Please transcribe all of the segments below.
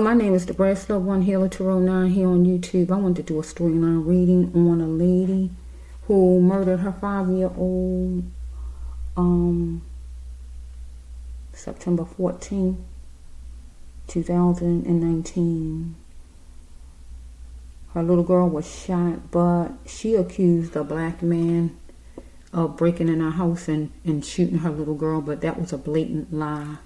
My name is deem, Healer Tarot 9 here on YouTube. I wanted to do a storyline reading on a lady who murdered her 5-year-old September 14th, 2019. Her little girl was shot, but she accused a black man of breaking in her house and shooting her little girl, but that was a blatant lie.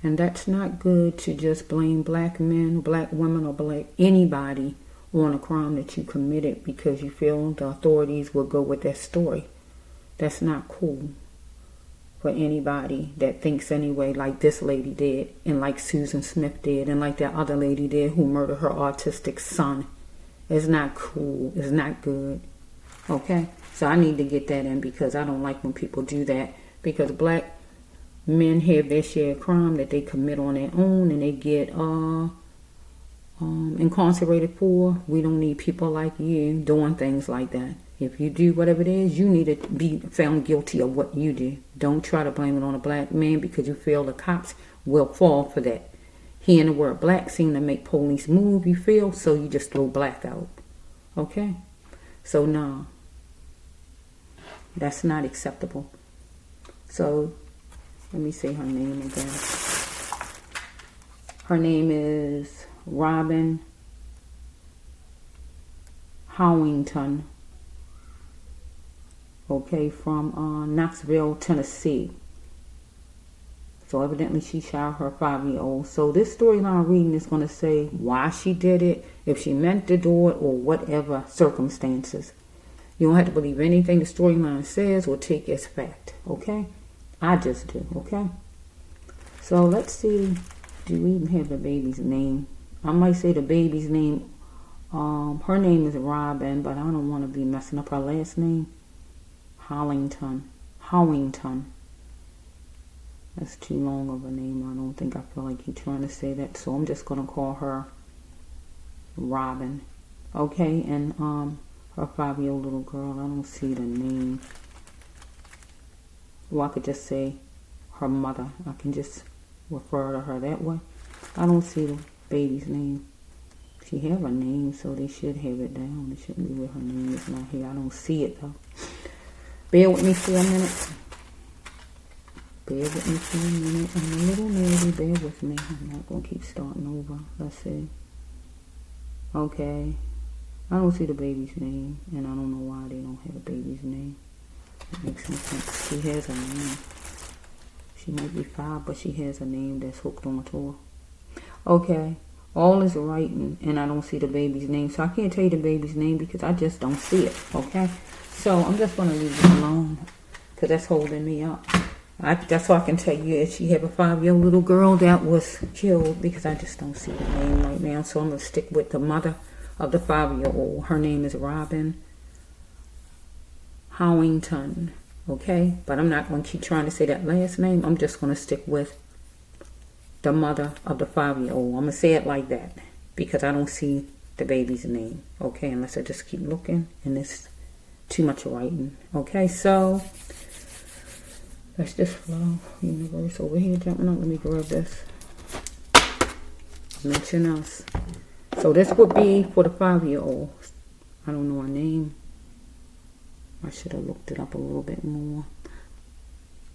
And that's not good to just blame black men, black women, or black anybody on a crime that you committed because you feel the authorities will go with that story. That's not cool for anybody that thinks anyway like this lady did, and like Susan Smith did, and like that other lady did who murdered her autistic son. It's not cool. It's not good. Okay? So I need to get that in because I don't like when people do that, because black men have their share of crime that they commit on their own and they get incarcerated for. We don't need people like you doing things like that. If you do whatever it is, you need to be found guilty of what you do. Don't try to blame it on a black man because you feel the cops will fall for that. Hearing the word black seem to make police move, you feel, so you just throw black out. Okay? So no, that's not acceptable. So let me say her name again. Her name is Robin Howington. Okay, from Knoxville, Tennessee. So evidently she shot her 5-year-old. So this storyline reading is going to say why she did it, if she meant to do it, or whatever circumstances. You don't have to believe anything the storyline says or take as fact. Okay? I just do. Okay? So let's see. Do we even have the baby's name? I might say the baby's name. Her name is Robin, but I don't want to be messing up her last name. Howington. That's too long of a name. I don't think I feel like you're trying to say that. So I'm just going to call her Robin. Okay? And her 5-year-old little girl, I don't see the name. Well, I could just say her mother. I can just refer to her that way. I don't see the baby's name. She have a name, so they should have it down. It shouldn't be where her name is not here. I don't see it, though. Bear with me for a minute. Bear with me for a minute. I'm a little nervy. Bear with me. I'm not going to keep starting over. Let's see. Okay. I don't see the baby's name, and I don't know why they don't have a baby's name. It makes no sense. She has a name. She might be 5, but she has a name that's hooked onto her. Okay. All is right, and I don't see the baby's name. So I can't tell you the baby's name because I just don't see it. Okay? So I'm just going to leave it alone because that's holding me up. That's all I can tell you is she have a 5-year-old little girl that was killed because I just don't see the name right now. So I'm going to stick with the mother of the 5-year-old. Her name is Robin Howington. Okay? But I'm not going to keep trying to say that last name. I'm just going to stick with the mother of the 5-year-old. I'm going to say it like that because I don't see the baby's name. Okay? Unless I just keep looking and it's too much writing. Okay? So let's just flow. Universe over here jumping up. Let me grab this. Mention us. So this would be for the 5-year-old. I don't know her name. I should have looked it up a little bit more.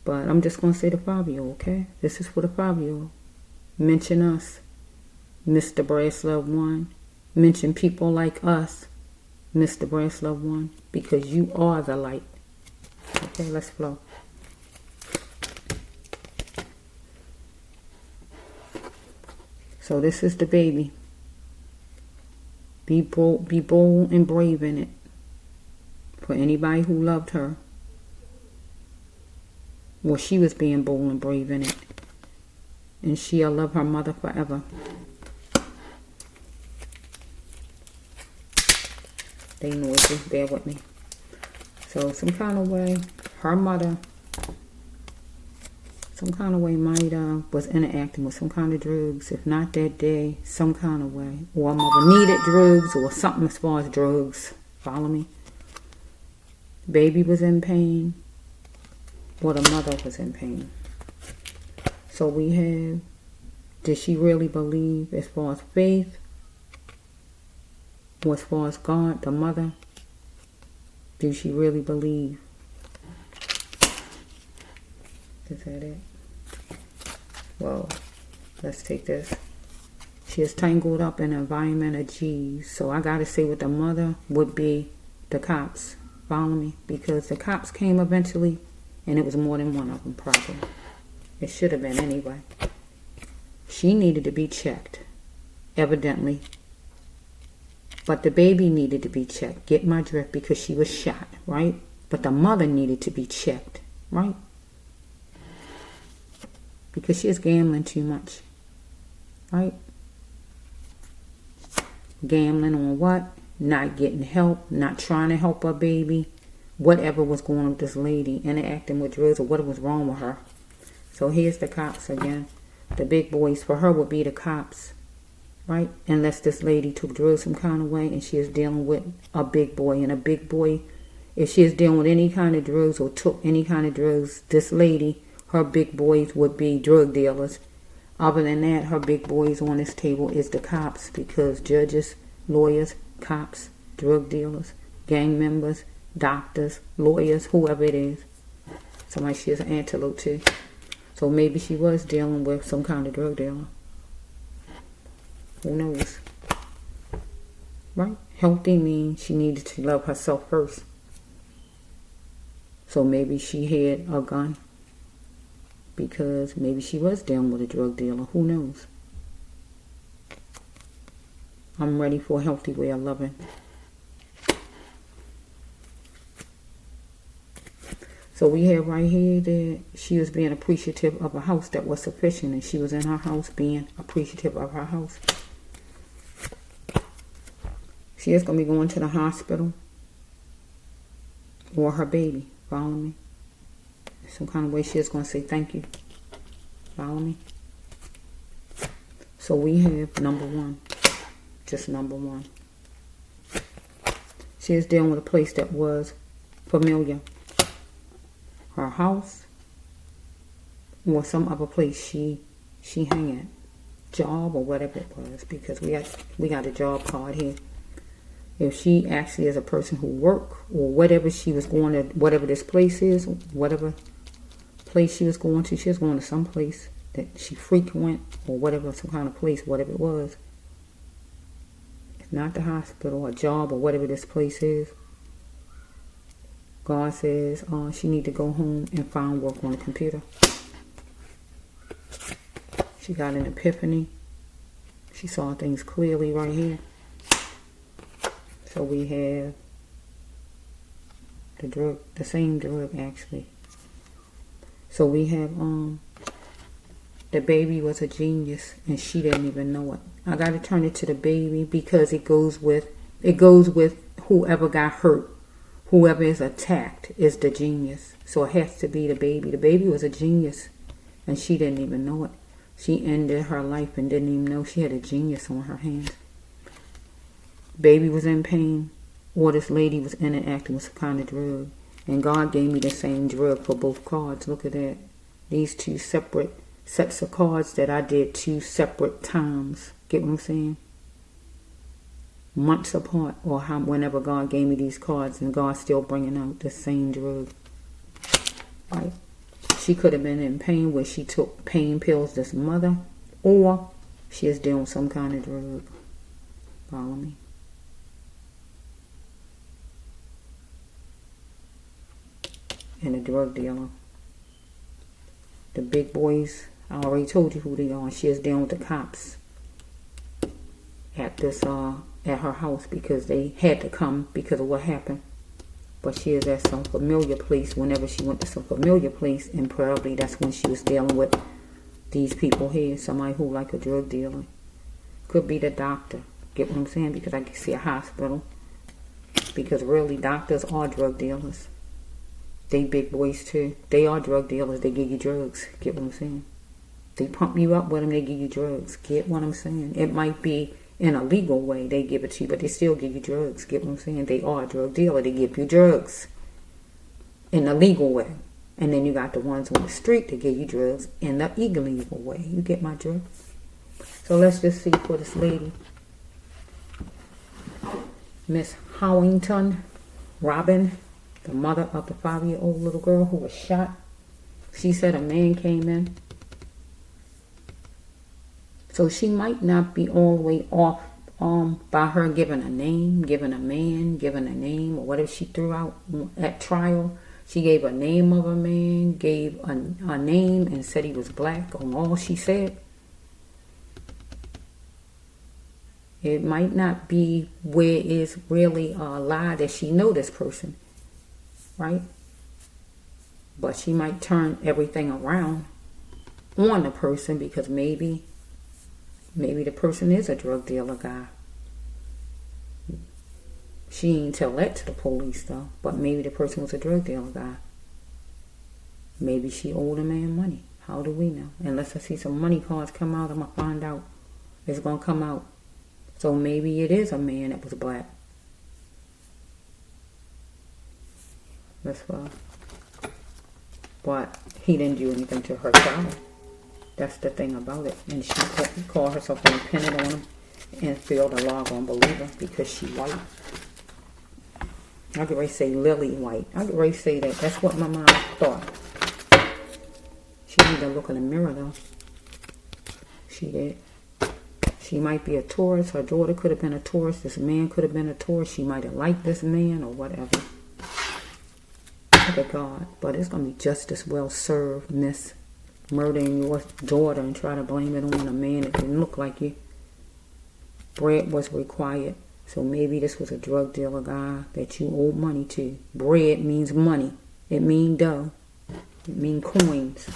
But I'm just going to say the 5-year-old, okay? This is for the 5-year-old. Mention us. Mr. deem. Mention people like us. Mr. deem. Because you are the light. Okay, let's flow. So this is the baby. Be bold and brave in it. For anybody who loved her. Well, she was being bold and brave in it. And she'll love her mother forever. They noisy. Bear with me. So some kind of way, her mother, some kind of way might was interacting with some kind of drugs. If not that day, some kind of way. Or her mother needed drugs or something as far as drugs. Follow me? Baby was in pain. Or the mother was in pain. So we have Did she really believe as far as faith? Or as far as God, the mother? Do she really believe? Is that it? Well, let's take this. She is tangled up in an environment of G's. So I got to say what the mother would be the cops. Follow me? Because the cops came eventually, and it was more than one of them probably. It should have been anyway. She needed to be checked, evidently. But the baby needed to be checked. Get my drift? Because she was shot, right? But the mother needed to be checked, right? Because she is gambling too much, right? Gambling on what? Not getting help, not trying to help her baby. Whatever was going on with this lady, interacting with drugs or what was wrong with her. So here's the cops again. The big boys for her would be the cops, right? Unless this lady took drugs some kind of way and she is dealing with a big boy. And a big boy, if she is dealing with any kind of drugs or took any kind of drugs, this lady, her big boys would be drug dealers. Other than that, her big boys on this table is the cops, because judges, lawyers, cops, drug dealers, gang members, doctors, lawyers, whoever it is. Somebody she is an antelope too. So maybe she was dealing with some kind of drug dealer. Who knows? Right? Healthy means she needed to love herself first. So maybe she had a gun, because maybe she was dealing with a drug dealer. Who knows? I'm ready for a healthy way of loving. So we have right here that she was being appreciative of a house that was sufficient, and she was in her house being appreciative of her house. She is going to be going to the hospital, or her baby. Follow me? Some kind of way she is going to say thank you. Follow me? So we have number one. Just number one. She is dealing with a place that was familiar. Her house, or some other place she hang at. Job or whatever it was, because we got a job card here. If she actually is a person who work, or whatever she was going to, whatever this place is, whatever place she was going to, she was going to some place that she frequent, or whatever, some kind of place, whatever it was. It's not the hospital, or job, or whatever this place is. God says she need to go home and find work on the computer. She got an epiphany. She saw things clearly right here. So we have the drug, the same drug actually. So we have the baby was a genius and she didn't even know it. I got to turn it to the baby because it goes with whoever got hurt. Whoever is attacked is the genius. So it has to be the baby. The baby was a genius and she didn't even know it. She ended her life and didn't even know she had a genius on her hands. Baby was in pain, or this lady was interacting with some kind of drug. And God gave me the same drug for both cards. Look at that. These two separate sets of cards that I did 2 separate times. Get what I'm saying? Months apart, or whenever God gave me these cards, and God's still bringing out the same drug. Right? She could have been in pain where she took pain pills, this mother, or she is dealing with some kind of drug. Follow me? And a drug dealer. The big boys, I already told you who they are. She is dealing with the cops at this at her house because they had to come because of what happened. But she is at some familiar place whenever she went to some familiar place, and probably that's when she was dealing with these people here. Somebody who like a drug dealer. Could be the doctor. Get what I'm saying? Because I can see a hospital. Because really doctors are drug dealers. They big boys too. They are drug dealers. They give you drugs. Get what I'm saying? They pump you up with them. They give you drugs. Get what I'm saying? It might be in a legal way they give it to you, but they still give you drugs. Get what I'm saying? They are a drug dealer. They give you drugs in a legal way. And then you got the ones on the street that give you drugs in the illegal way. You get my drift? So let's just see for this lady. Miss Howington, Robin, the mother of the 5-year-old little girl who was shot. She said a man came in. So she might not be all the way off by her giving a name, giving a man, giving a name, or whatever she threw out at trial. She gave a name of a man, gave a name, and said he was black on all she said. It might not be where it's really a lie that she know this person, right? But she might turn everything around on the person because maybe the person is a drug dealer guy. She ain't tell that to the police though, but maybe the person was a drug dealer guy. Maybe she owed a man money. How do we know? Unless I see some money cards come out, I'm going to find out. It's going to come out. So maybe it is a man that was black. That's why. But he didn't do anything to her child. That's the thing about it. And she called herself independent on him and failed a loggone believer because she white. I could really say Lily white. I could really say that. That's what my mom thought. She need to look in the mirror though. She did. She might be a tourist. Her daughter could have been a tourist. This man could have been a tourist. She might have liked this man or whatever. Look at God. But it's going to be just as well served, Miss, murdering your daughter and try to blame it on a man that didn't look like you. Bread was required. So maybe this was a drug dealer guy that you owed money to. Bread means money. It means dough. It means coins.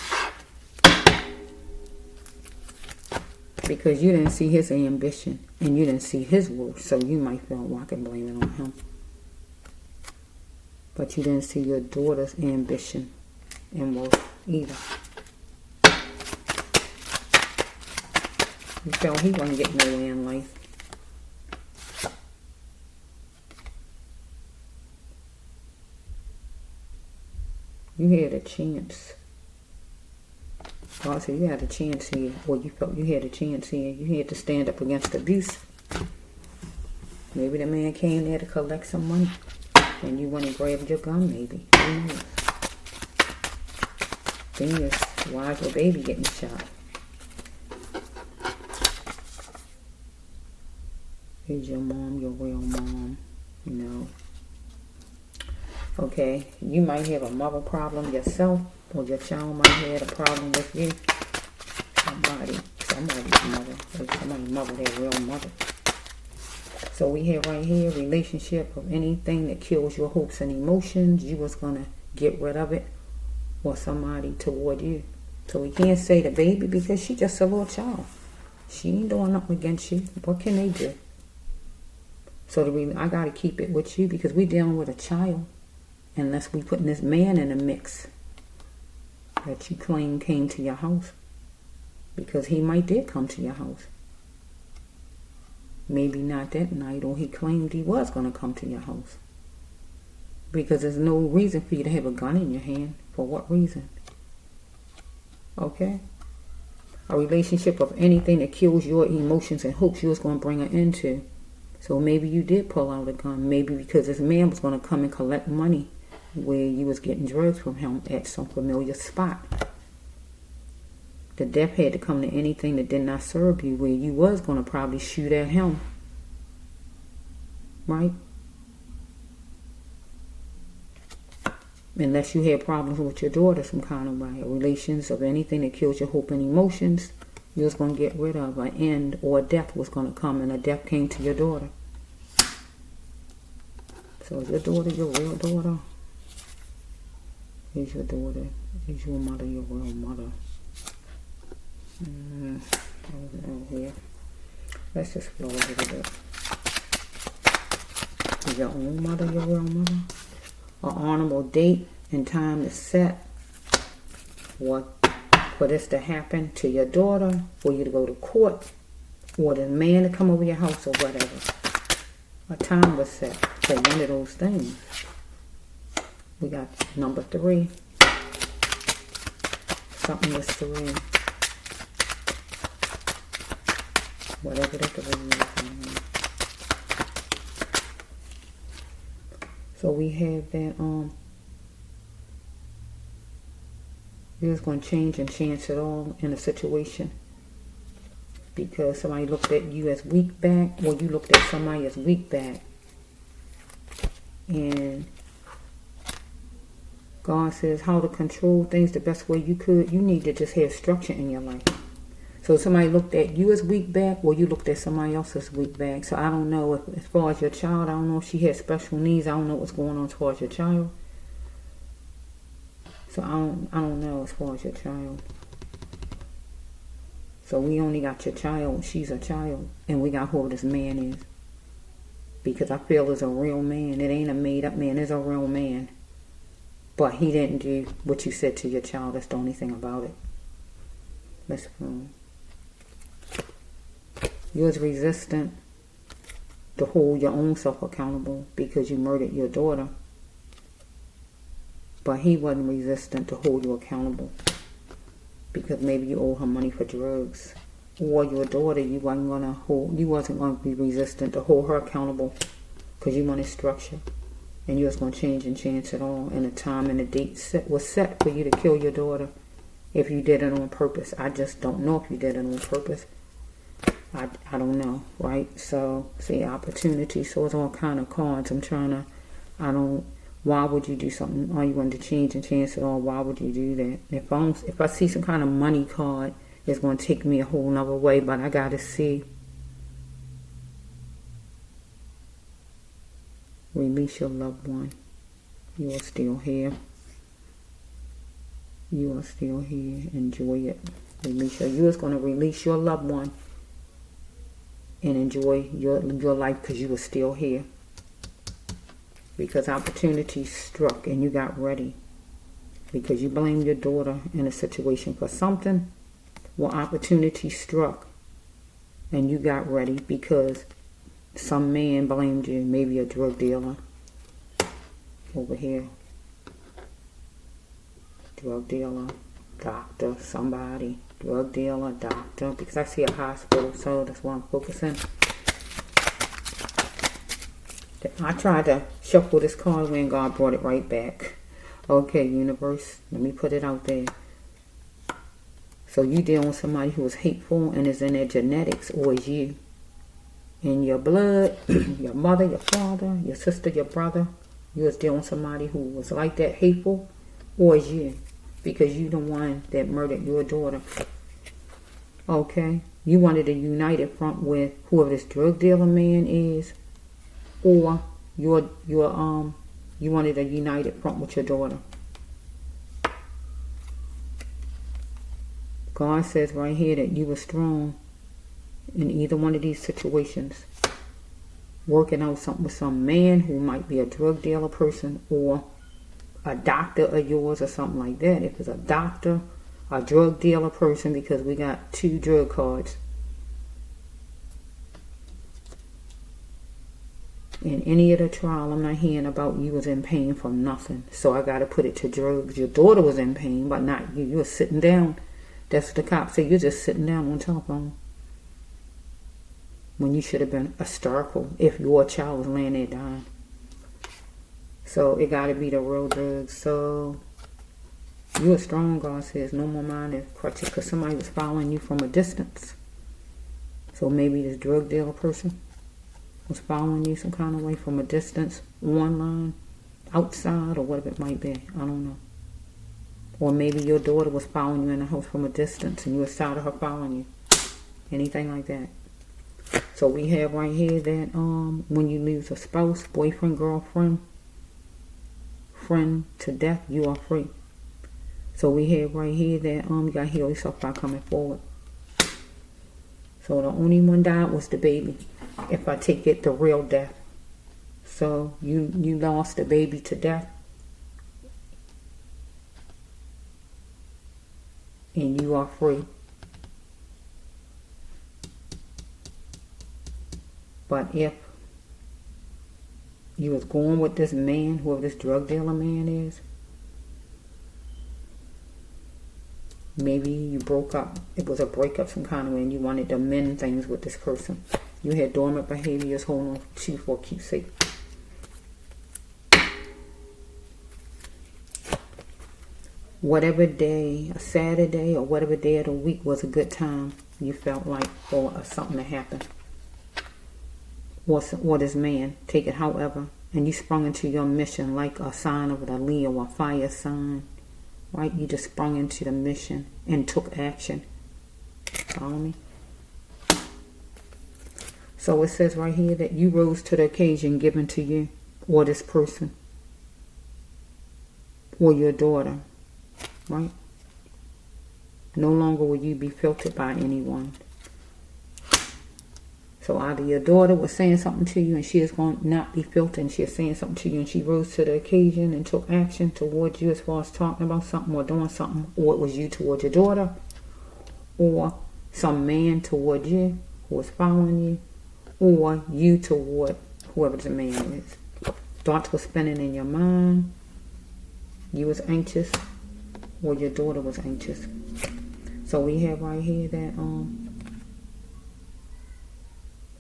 Because you didn't see his ambition and you didn't see his worth. So you might feel, well, I can blame it on him. But you didn't see your daughter's ambition and worth either. You felt he wasn't getting nowhere in life. You had a chance. God said you had a chance here, or you felt you had a chance here. You had to stand up against abuse. Maybe the man came there to collect some money, and you went and grabbed your gun, maybe. Who knows? Thing is, why is your baby getting shot? Is your mom your real mom? No. Okay, you might have a mother problem yourself, or your child might have a problem with you. Somebody's mother, or somebody's mother, their real mother. So we have right here, relationship of anything that kills your hopes and emotions. You was going to get rid of it, or somebody toward you. So we can't say the baby because she just a little child. She ain't doing nothing against you. What can they do? So I got to keep it with you because we're dealing with a child. Unless we putting this man in the mix that you claim came to your house. Because he might did come to your house. Maybe not that night, or he claimed he was going to come to your house. Because there's no reason for you to have a gun in your hand. For what reason? Okay? A relationship of anything that kills your emotions and hopes you was going to bring an end to. So maybe you did pull out a gun. Maybe because this man was going to come and collect money where you was getting drugs from him at some familiar spot. The death had to come to anything that did not serve you, where you was going to probably shoot at him. Right? Unless you had problems with your daughter some kind of way. Relations of anything that kills your hope and emotions, you was going to get rid of. An end or a death was going to come, and a death came to your daughter. So is your daughter your real daughter? Is your daughter, is your mother your real mother? Over here. Let's just flow a little bit. Is your own mother your real mother? An honorable date and time is set for this to happen to your daughter, for you to go to court, or the man to come over your house or whatever. A time was set for one of those things. We got number 3. Something was 3. Whatever that 3 is. So we have that, you're just going to change and chance it all in a situation. Because somebody looked at you as weak back, or you looked at somebody as weak back. And God says how to control things the best way you could. You need to just have structure in your life. So somebody looked at you as weak back, or you looked at somebody else as weak back. So I don't know if, as far as your child, I don't know if she has special needs. I don't know what's going on as far as your child. So I don't know as far as your child. So we only got your child. She's a child. And we got who this man is. Because I feel it's a real man. It ain't a made up man. It's a real man. But he didn't do what you said to your child. That's the only thing about it. Let's go. You was resistant to hold your own self accountable because you murdered your daughter. But he wasn't resistant to hold you accountable. Because maybe you owe her money for drugs. Or your daughter, you wasn't gonna be resistant to hold her accountable because you wanted structure. And you was gonna change and chance it all. And the time and the date was set for you to kill your daughter if you did it on purpose. I just don't know if you did it on purpose. I don't know, right? So, see, opportunity. So it's all kind of cards. Why would you do something? Are you going to change and chance it all? Why would you do that? If I see some kind of money card, it's going to take me a whole nother way, but I got to see. Release your loved one. You are still here. You are still here. Enjoy it. You is going to release your loved one and enjoy your life because you are still here. Because opportunity struck and you got ready. Because you blamed your daughter in a situation for something. Well, opportunity struck and you got ready because some man blamed you. Maybe a drug dealer. Over here. Drug dealer, doctor, somebody. Drug dealer, doctor. Because I see a hospital, so that's why I'm focusing. I tried to shuffle this card when God brought it right back. Okay, universe, let me put it out there. So you dealing with somebody who is hateful and is in their genetics, or is you? In your blood, your mother, your father, your sister, your brother. You was dealing with somebody who was like that, hateful, or is you? Because you the one that murdered your daughter. Okay? You wanted a united front with whoever this drug dealer man is. Or you wanted a united front with your daughter. God says right here that you were strong in either one of these situations. Working out something with some man who might be a drug dealer person or a doctor of yours or something like that. If it's a doctor, a drug dealer person, because we got 2 drug cards. In any of the trial, I'm not hearing about you was in pain from nothing. So I got to put it to drugs. Your daughter was in pain, but not you. You were sitting down. That's what the cops say. You're just sitting down on telephone. When you should have been hysterical if your child was laying there dying. So it got to be the real drugs. So you are strong, God says. No more mind and crutches because somebody was following you from a distance. So maybe this drug dealer person was following you some kind of way from a distance, online, outside, or whatever it might be. I don't know. Or maybe your daughter was following you in the house from a distance and you were tired of her following you. Anything like that. So we have right here that when you lose a spouse, boyfriend, girlfriend, friend to death, you are free. So we have right here that you got to heal yourself by coming forward. So the only one died was the baby. If I take it, the real death. So you lost the baby to death. And you are free. But if you was going with this man, whoever this drug dealer man is, Maybe you broke up. It was a breakup some kind of way and you wanted to mend things with this person. You had dormant behaviors holding on to you for keepsake. Whatever day, a Saturday or whatever day of the week was a good time, you felt like for something to happen. Or this man, take it however, and you sprung into your mission like a sign of a Leo, a fire sign, right? You just sprung into the mission and took action. Follow me? So it says right here that you rose to the occasion given to you, or this person, or your daughter, right? No longer will you be filtered by anyone. So either your daughter was saying something to you and she is going to not be filtered, and she is saying something to you and she rose to the occasion and took action towards you as far as talking about something or doing something, or it was you towards your daughter, or some man toward you who was following you, or you toward whoever the man is. Thoughts were spinning in your mind. You was anxious, or your daughter was anxious. So we have right here that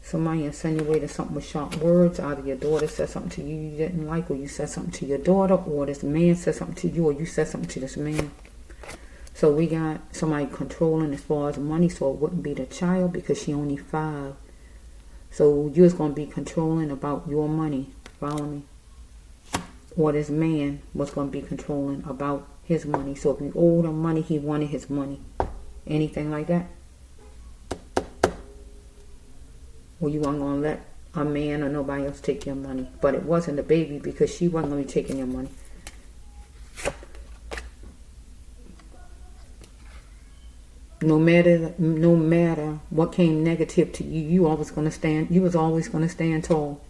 somebody insinuated something with sharp words. Either your daughter said something to you you didn't like, or you said something to your daughter, or this man said something to you, or you said something to this man. So we got somebody controlling as far as money, so it wouldn't be the child because she only 5. So you was going to be controlling about your money. Follow me? Or this man was going to be controlling about his money. So if you owed him money, he wanted his money. Anything like that? Or you weren't going to let a man or nobody else take your money. But it wasn't the baby because she wasn't going to be taking your money. No matter what came negative to you, you was always going to stand tall.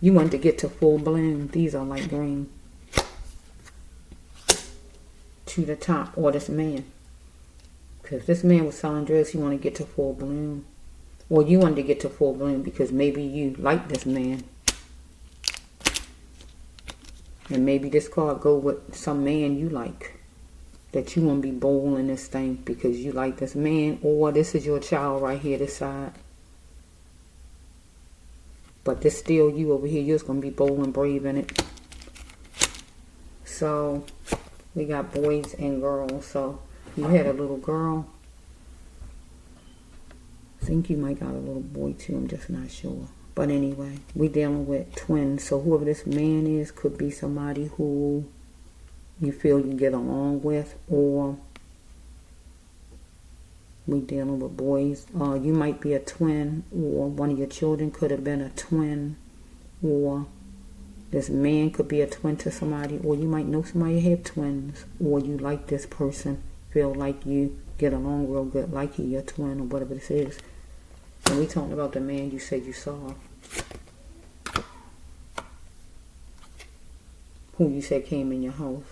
You want to get to full bloom. These are light green. To the top, or this man. Because if this man was selling drugs, you want to get to full bloom. Or you want to get to full bloom because maybe you like this man. And maybe this card go with some man you like. That you want to be bold in this thing because you like this man. Or this is your child right here, this side. But this still you over here. You're just going to be bold and brave in it. So, we got boys and girls. So, you had a little girl. I think you might got a little boy too. I'm just not sure. But anyway, we dealing with twins. So whoever this man is could be somebody who you feel you get along with. Or we dealing with boys. You might be a twin. Or one of your children could have been a twin. Or this man could be a twin to somebody. Or you might know somebody who have twins. Or you like this person. Feel like you get along real good, like he your twin or whatever this is. And we talking about the man you said you saw, who you said came in your house.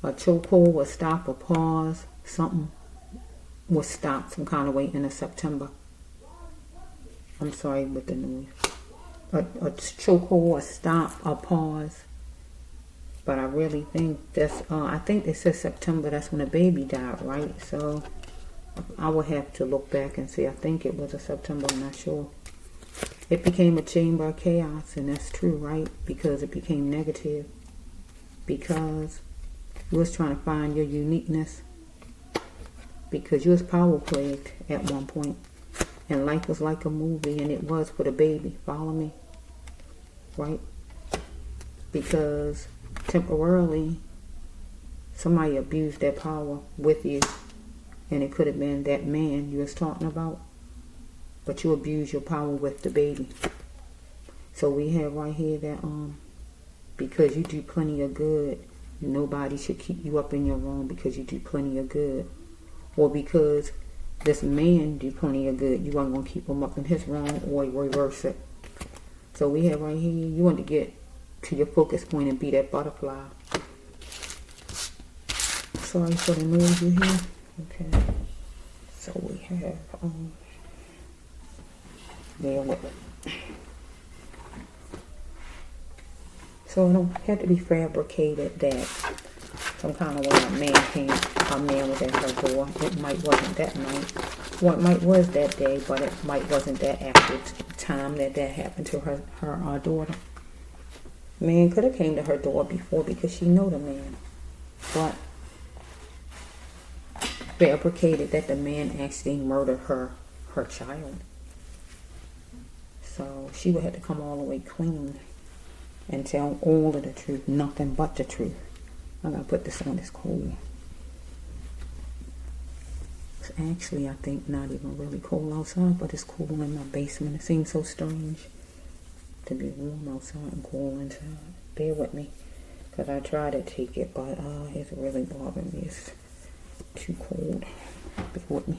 A chokehold will stop or pause. Something will stop some kind of way in September. I'm sorry with the noise. A chokehold, a stop, a pause. But I really think that's, I think they said September, that's when the baby died, right? So I would have to look back and see. I think it was a September, I'm not sure. It became a chamber of chaos, and that's true, right? Because it became negative. Because you was trying to find your uniqueness. Because you was power plagued at one point. And life was like a movie, and it was for the baby. Follow me? Right? Because temporarily, somebody abused their power with you. And it could have been that man you was talking about. But you abused your power with the baby. So we have right here that because you do plenty of good, nobody should keep you up in your wrong because you do plenty of good. Or because this man do plenty of good. You weren't going to keep him up in his wrong or reverse it. So we have right here, you want to get to your focus point and be that butterfly. Sorry for the noise you hear. Okay. So we have, there with it. So it don't have to be fabricated that some kind of way a man was at her door. It might wasn't that night. Well, it might was that day, but it might wasn't that after time that happened to her daughter. Man could have came to her door before because she know the man, but fabricated that the man actually murdered her child. So she would have to come all the way clean and tell all of the truth, nothing but the truth. I'm going to put this on, it's cold. It's actually, I think, not even really cold outside, but it's cool in my basement. It seems so strange to be warm outside and cool inside. Bear with me, because I try to take it, but it's really bothering me. It's too cold. Bear with me.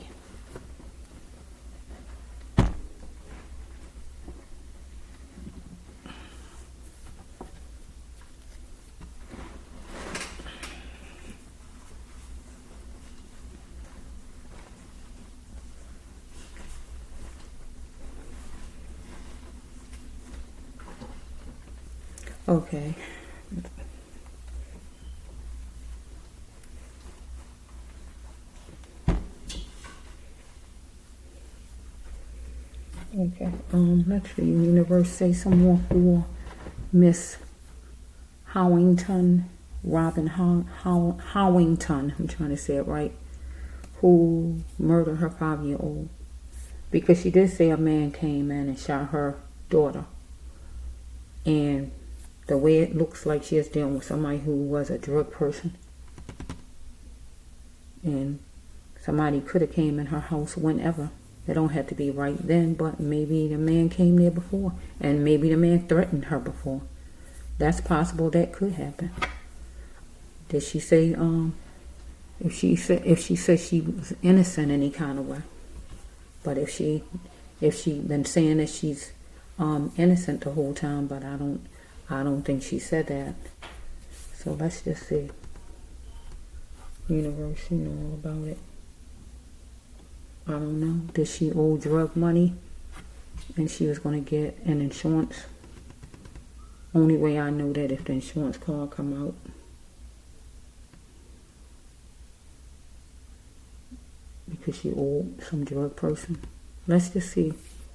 Okay. Okay. Let's see. Universe, say some more for Miss Howington, Robin Howington. I'm trying to say it right. Who murdered her 5-year-old because she did say a man came in and shot her daughter, and the way it looks like she is dealing with somebody who was a drug person. And somebody could have came in her house whenever. It don't have to be right then, but maybe the man came there before. And maybe the man threatened her before. That's possible, that could happen. Did she say, if she said she was innocent any kind of way? But if she been saying that she's innocent the whole time, but I don't think she said that. So let's just see. Universe, you know all about it. I don't know. Did she owe drug money and she was going to get an insurance? Only way I know that if the insurance card come out. Because she owed some drug person. Let's just see.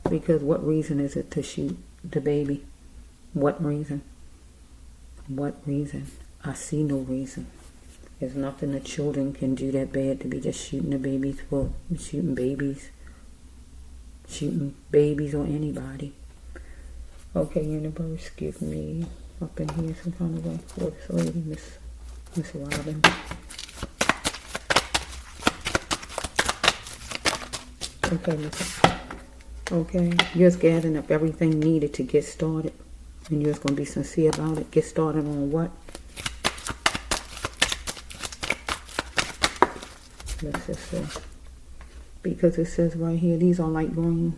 Because what reason is it to shoot the baby? What reason? What reason? I see no reason. There's nothing the children can do that bad to be just shooting the babies for shooting babies or anybody. Okay, universe, give me up in here some kind of way for this lady, Miss Robin. Okay, Miss. Okay, you're just gathering up everything needed to get started. And you're just going to be sincere about it. Get started on what? Let's just say. Because it says right here, these are light green.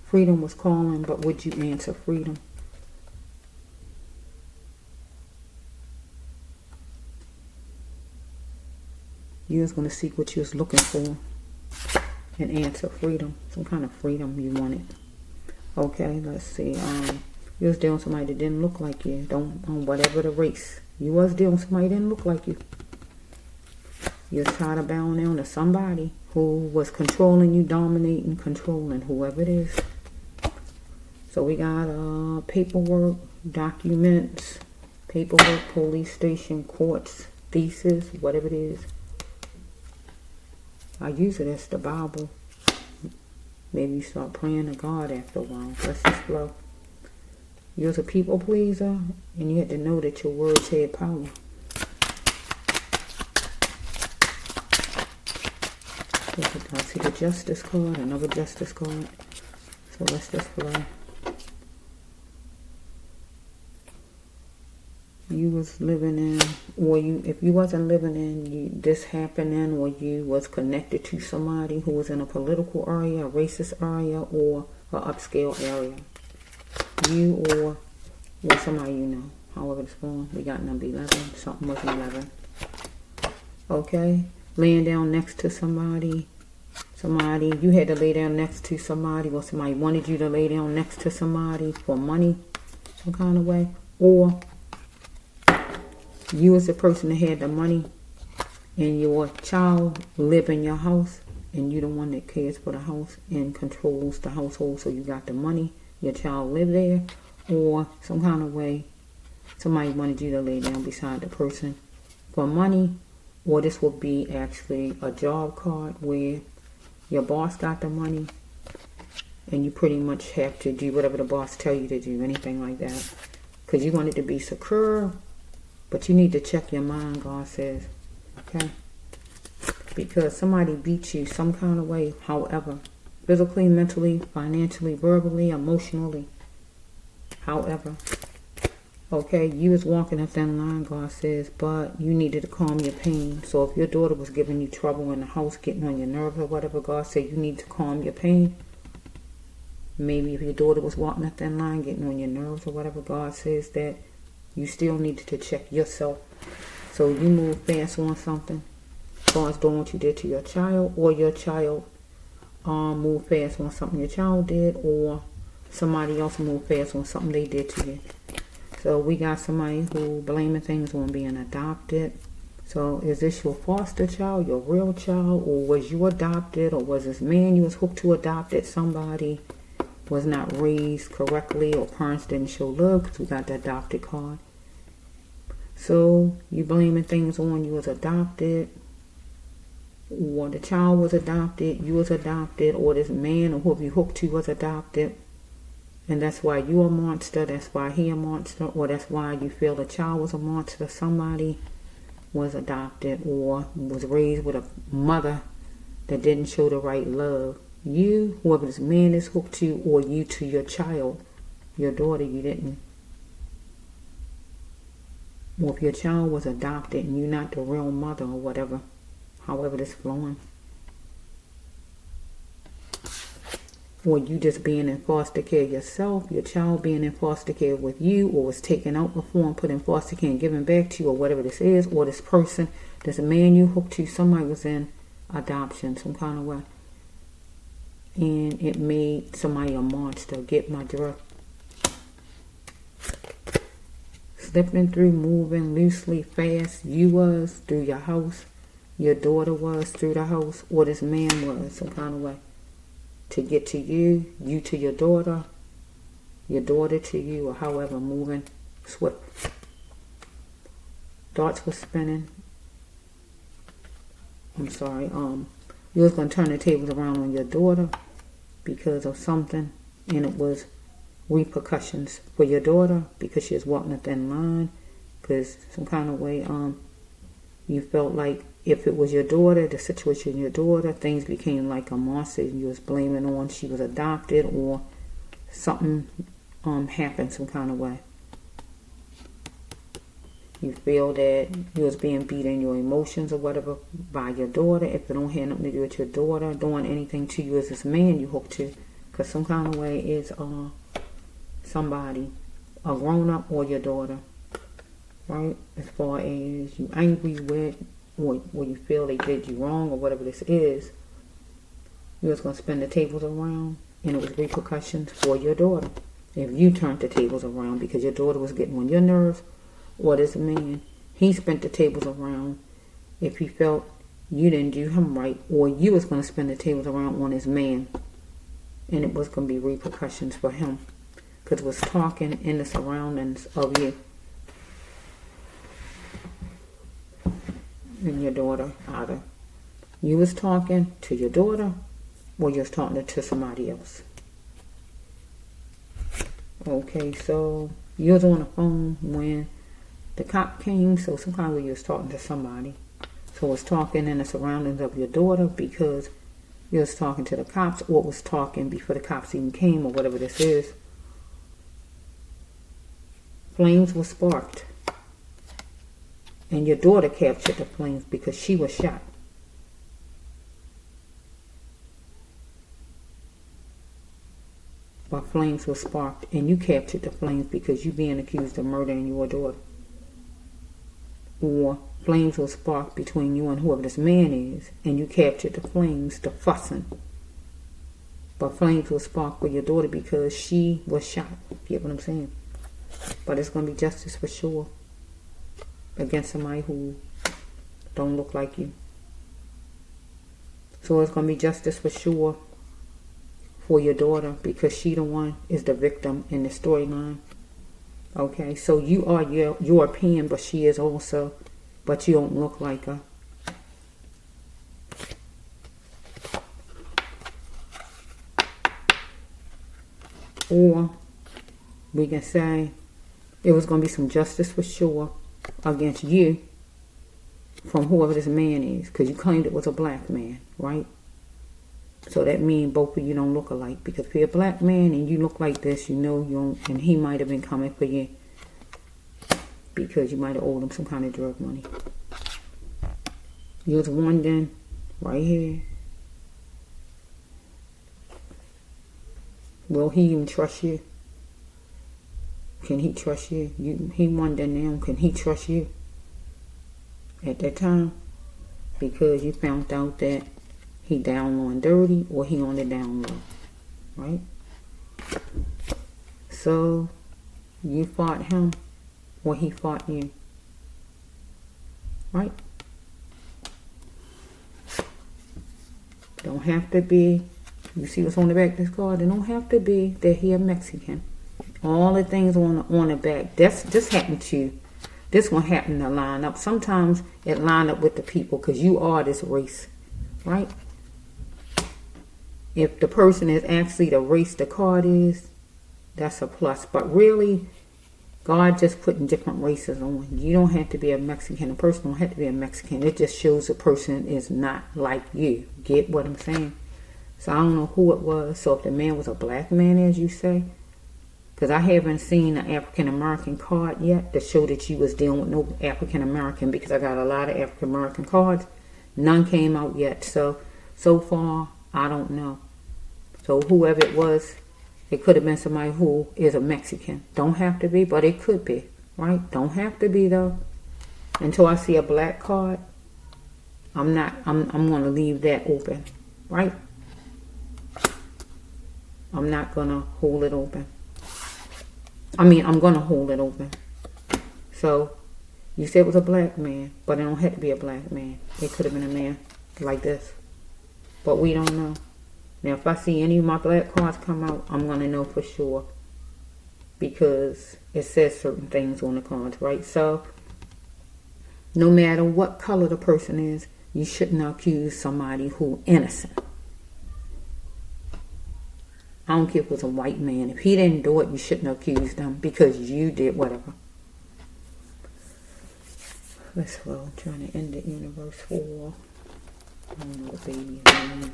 Freedom was calling, but would you answer freedom? You was going to seek what you was looking for and answer freedom. Some kind of freedom you wanted. Okay, let's see. You was dealing with somebody that didn't look like you. On whatever the race. You was dealing with somebody that didn't look like you. You was trying to bow down to somebody who was controlling you, dominating, controlling, whoever it is. So we got paperwork, documents, police station, courts, thesis, whatever it is. I use it as the Bible. Maybe you start praying to God after a while. Let's just flow. You was a people pleaser, and you had to know that your words had power. I see the justice card, another justice card. So let's just flow. you was living in, or if you wasn't living in, this happening, or you was connected to somebody who was in a political area, a racist area, or an upscale area. You or somebody you know. However it's going. We got number 11. Something was 11. Okay? Laying down next to somebody. You had to lay down next to somebody, or somebody wanted you to lay down next to somebody for money, some kind of way. Or you was the person that had the money, and your child live in your house, and you the one that cares for the house and controls the household, so you got the money, your child live there. Or some kind of way somebody wanted you to lay down beside the person for money. Or this would be actually a job card where your boss got the money and you pretty much have to do whatever the boss tell you to do, anything like that, because you want it to be secure. But you need to check your mind, God says. Okay? Because somebody beat you some kind of way, however, physically, mentally, financially, verbally, emotionally, however. Okay, you was walking a thin line, God says, but you needed to calm your pain. So if your daughter was giving you trouble in the house, getting on your nerves or whatever, God said you need to calm your pain. Maybe if your daughter was walking a thin line, getting on your nerves or whatever, God says that you still needed to check yourself. So you move fast on something. God's doing what you did to your child, or your child moved fast on something your child did, or somebody else moved fast on something they did to you. So we got somebody who blaming things on being adopted. So is this your foster child, your real child, or was you adopted, or was this man you was hooked to adopted somebody, was not raised correctly, or parents didn't show love, because we got the adopted card. So you blaming things on you was adopted, or the child was adopted, you was adopted, or this man or whoever you hooked to was adopted. And that's why you a monster, that's why he a monster, or that's why you feel the child was a monster. Somebody was adopted or was raised with a mother that didn't show the right love. You, whoever this man is hooked to, or you to your child, your daughter, you didn't. Or if your child was adopted and you're not the real mother or whatever, however this flowing. Or you just being in foster care yourself, your child being in foster care with you, or was taken out before and put in foster care and given back to you, or whatever this is, or this person, this man you hooked to, somebody was in adoption some kind of way. And it made somebody a monster. Get my drift. Slipping through, moving loosely, fast. You was through your house. Your daughter was through the house, or this man was some kind of way. To get to you, you to your daughter to you, or however, moving swift. Thoughts were spinning. I'm sorry, you was going to turn the tables around on your daughter because of something, and it was repercussions for your daughter because she was walking a thin line, because some kind of way, you felt like if it was your daughter, the situation your daughter, things became like a monster and you was blaming on she was adopted, or something happened some kind of way. You feel that you was being beat in your emotions or whatever by your daughter. If it don't have nothing to do with your daughter doing anything to you as this man you hooked to, because some kind of way is somebody, a grown up or your daughter, right? As far as you angry with, or you feel they did you wrong or whatever this is, you was going to spin the tables around, and it was repercussions for your daughter. If you turned the tables around because your daughter was getting on your nerves, or this man, he spent the tables around if he felt you didn't do him right, or you was going to spin the tables around on his man, and it was going to be repercussions for him, because it was talking in the surroundings of you and your daughter. Either you was talking to your daughter, or you was talking to somebody else. Okay, so you was on the phone when the cop came, so some kind of way you was talking to somebody. So it was talking in the surroundings of your daughter because you was talking to the cops, or was talking before the cops even came, or whatever this is. Flames were sparked. and your daughter captured the flames because she was shot. But flames were sparked, and you captured the flames because you being accused of murdering your daughter. Or flames were sparked between you and whoever this man is, and you captured the flames, the fussing. But flames were sparked with your daughter because she was shot. You get what I'm saying? But it's going to be justice for sure against somebody who don't look like you. So it's going to be justice for sure for your daughter because she the one is the victim in the storyline. Okay, so you are European, but she is also, but you don't look like her. Or we can say it was going to be some justice for sure against you from whoever this man is, because you claimed it was a black man, right? So that means both of you don't look alike, because if you're a black man and you look like this, you know you don't, and he might have been coming for you because you might have owed him some kind of drug money. You was wondering right here, will he even trust you? Can he trust you? He wondering now, can he trust you at that time? Because you found out that he down low and dirty, or he on the down low, right? So you fought him, or he fought you, right? Don't have to be. You see what's on the back of this card? It don't have to be that he a Mexican. All the things on the back. This happened to. This one happened to line up. Sometimes it line up with the people because you are this race, right? If the person is actually the race the card is, that's a plus. But really, God just putting different races on. You don't have to be a Mexican. A person don't have to be a Mexican. It just shows a person is not like you. Get what I'm saying? So I don't know who it was. So if the man was a black man, as you say, because I haven't seen an African American card yet to show that you was dealing with no African American, because I got a lot of African American cards. None came out yet. So far, I don't know. So whoever it was, it could have been somebody who is a Mexican. Don't have to be, but it could be, right? Don't have to be though. Until I see a black card, I'm going to leave that open, right? I'm not going to hold it open. I'm going to hold it open. So you said it was a black man, but it don't have to be a black man. It could have been a man like this, but we don't know. Now, if I see any of my black cards come out, I'm going to know for sure, because it says certain things on the cards, right? So, no matter what color the person is, you shouldn't accuse somebody who innocent. I don't care if it was a white man. If he didn't do it, you shouldn't accuse them because you did whatever. Let's go. I'm trying to end the universe for. I don't know the baby's name.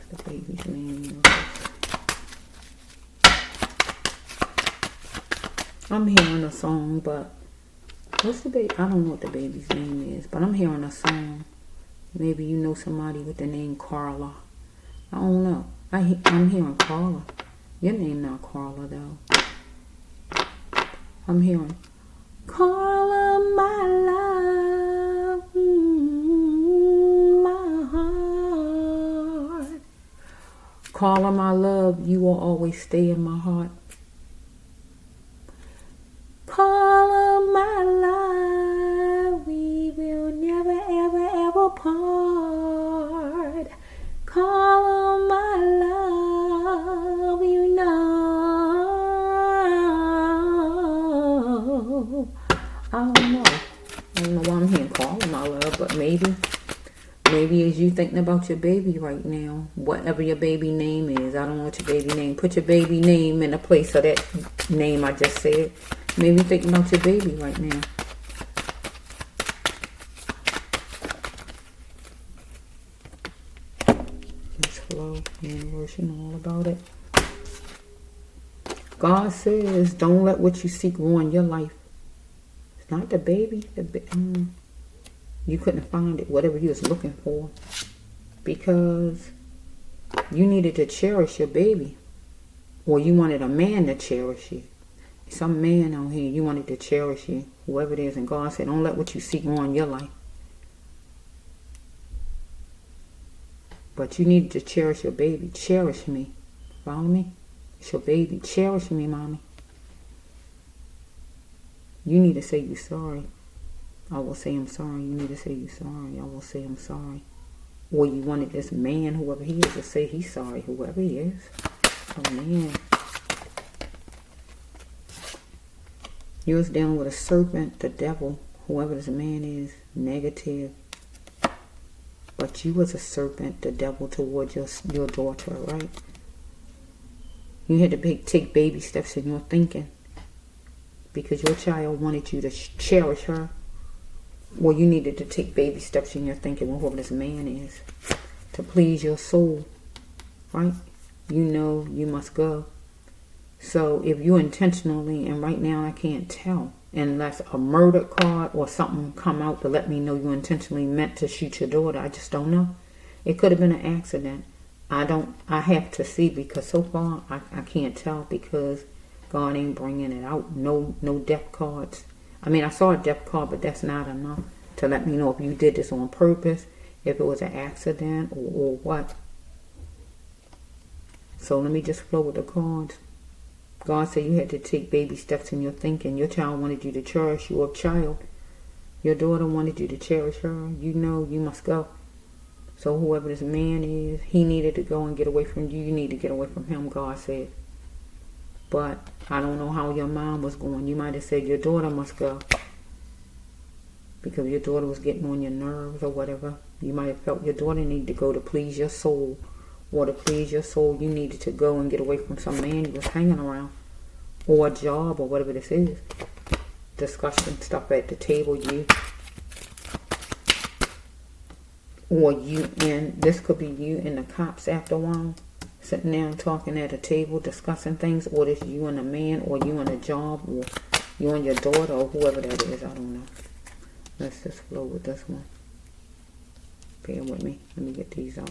The baby's name. I'm hearing a song, but what's the baby? I don't know what the baby's name is, but I'm hearing a song. Maybe you know somebody with the name Carla. I don't know. I'm hearing Carla. Your name not Carla though. I'm hearing Carla, my love, my heart. Carla, my love, you will always stay in my heart. Carla, my love, we will never, ever, ever part. Carla, my love, you know. I don't know. I don't know why I'm hearing Carla, my love, but maybe as you thinking about your baby right now, whatever your baby name is, I don't know what your baby name. Put your baby name in the place of that name I just said. Maybe thinking about your baby right now. Just flow, universe, you know all about it. God says, don't let what you seek ruin your life. It's not the baby. You couldn't find it, whatever you was looking for, because you needed to cherish your baby, or you wanted a man to cherish you. Some man out here, you wanted to cherish you, whoever it is, and God said, don't let what you see ruin your life. But you needed to cherish your baby. Cherish me. Follow me? It's your baby. Cherish me, mommy. You need to say you're sorry. I will say I'm sorry. You need to say you're sorry. I will say I'm sorry. Or you wanted this man, whoever he is, to say he's sorry, whoever he is. Oh, man. You was dealing with a serpent, the devil, whoever this man is, negative. But you was a serpent, the devil, towards your daughter, right? You had to take baby steps in your thinking, because your child wanted you to cherish her. Well, you needed to take baby steps in your thinking with whoever this man is, to please your soul, right? You know you must go. So if you intentionally, and right now I can't tell, unless a murder card or something come out to let me know you intentionally meant to shoot your daughter, I just don't know. It could have been an accident. I have to see, because so far I can't tell, because God ain't bringing it out. No death cards. I mean, I saw a death card, but that's not enough to let me know if you did this on purpose, if it was an accident, or what. So let me just flow with the cards. God said you had to take baby steps in your thinking. Your child wanted you to cherish your child. Your daughter wanted you to cherish her. You know you must go. So whoever this man is, he needed to go and get away from you. You need to get away from him, God said. But I don't know how your mind was going. You might have said your daughter must go, because your daughter was getting on your nerves or whatever. You might have felt your daughter needed to go to please your soul. Or to please your soul, you needed to go and get away from some man you was hanging around, or a job, or whatever this is. Discussing stuff at the table, or you, and this could be you and the cops after a while, sitting down talking at a table, discussing things, or this you and a man, or you and a job, or you and your daughter, or whoever that is. I don't know. Let's just flow with this one. Bear with me. Let me get these out.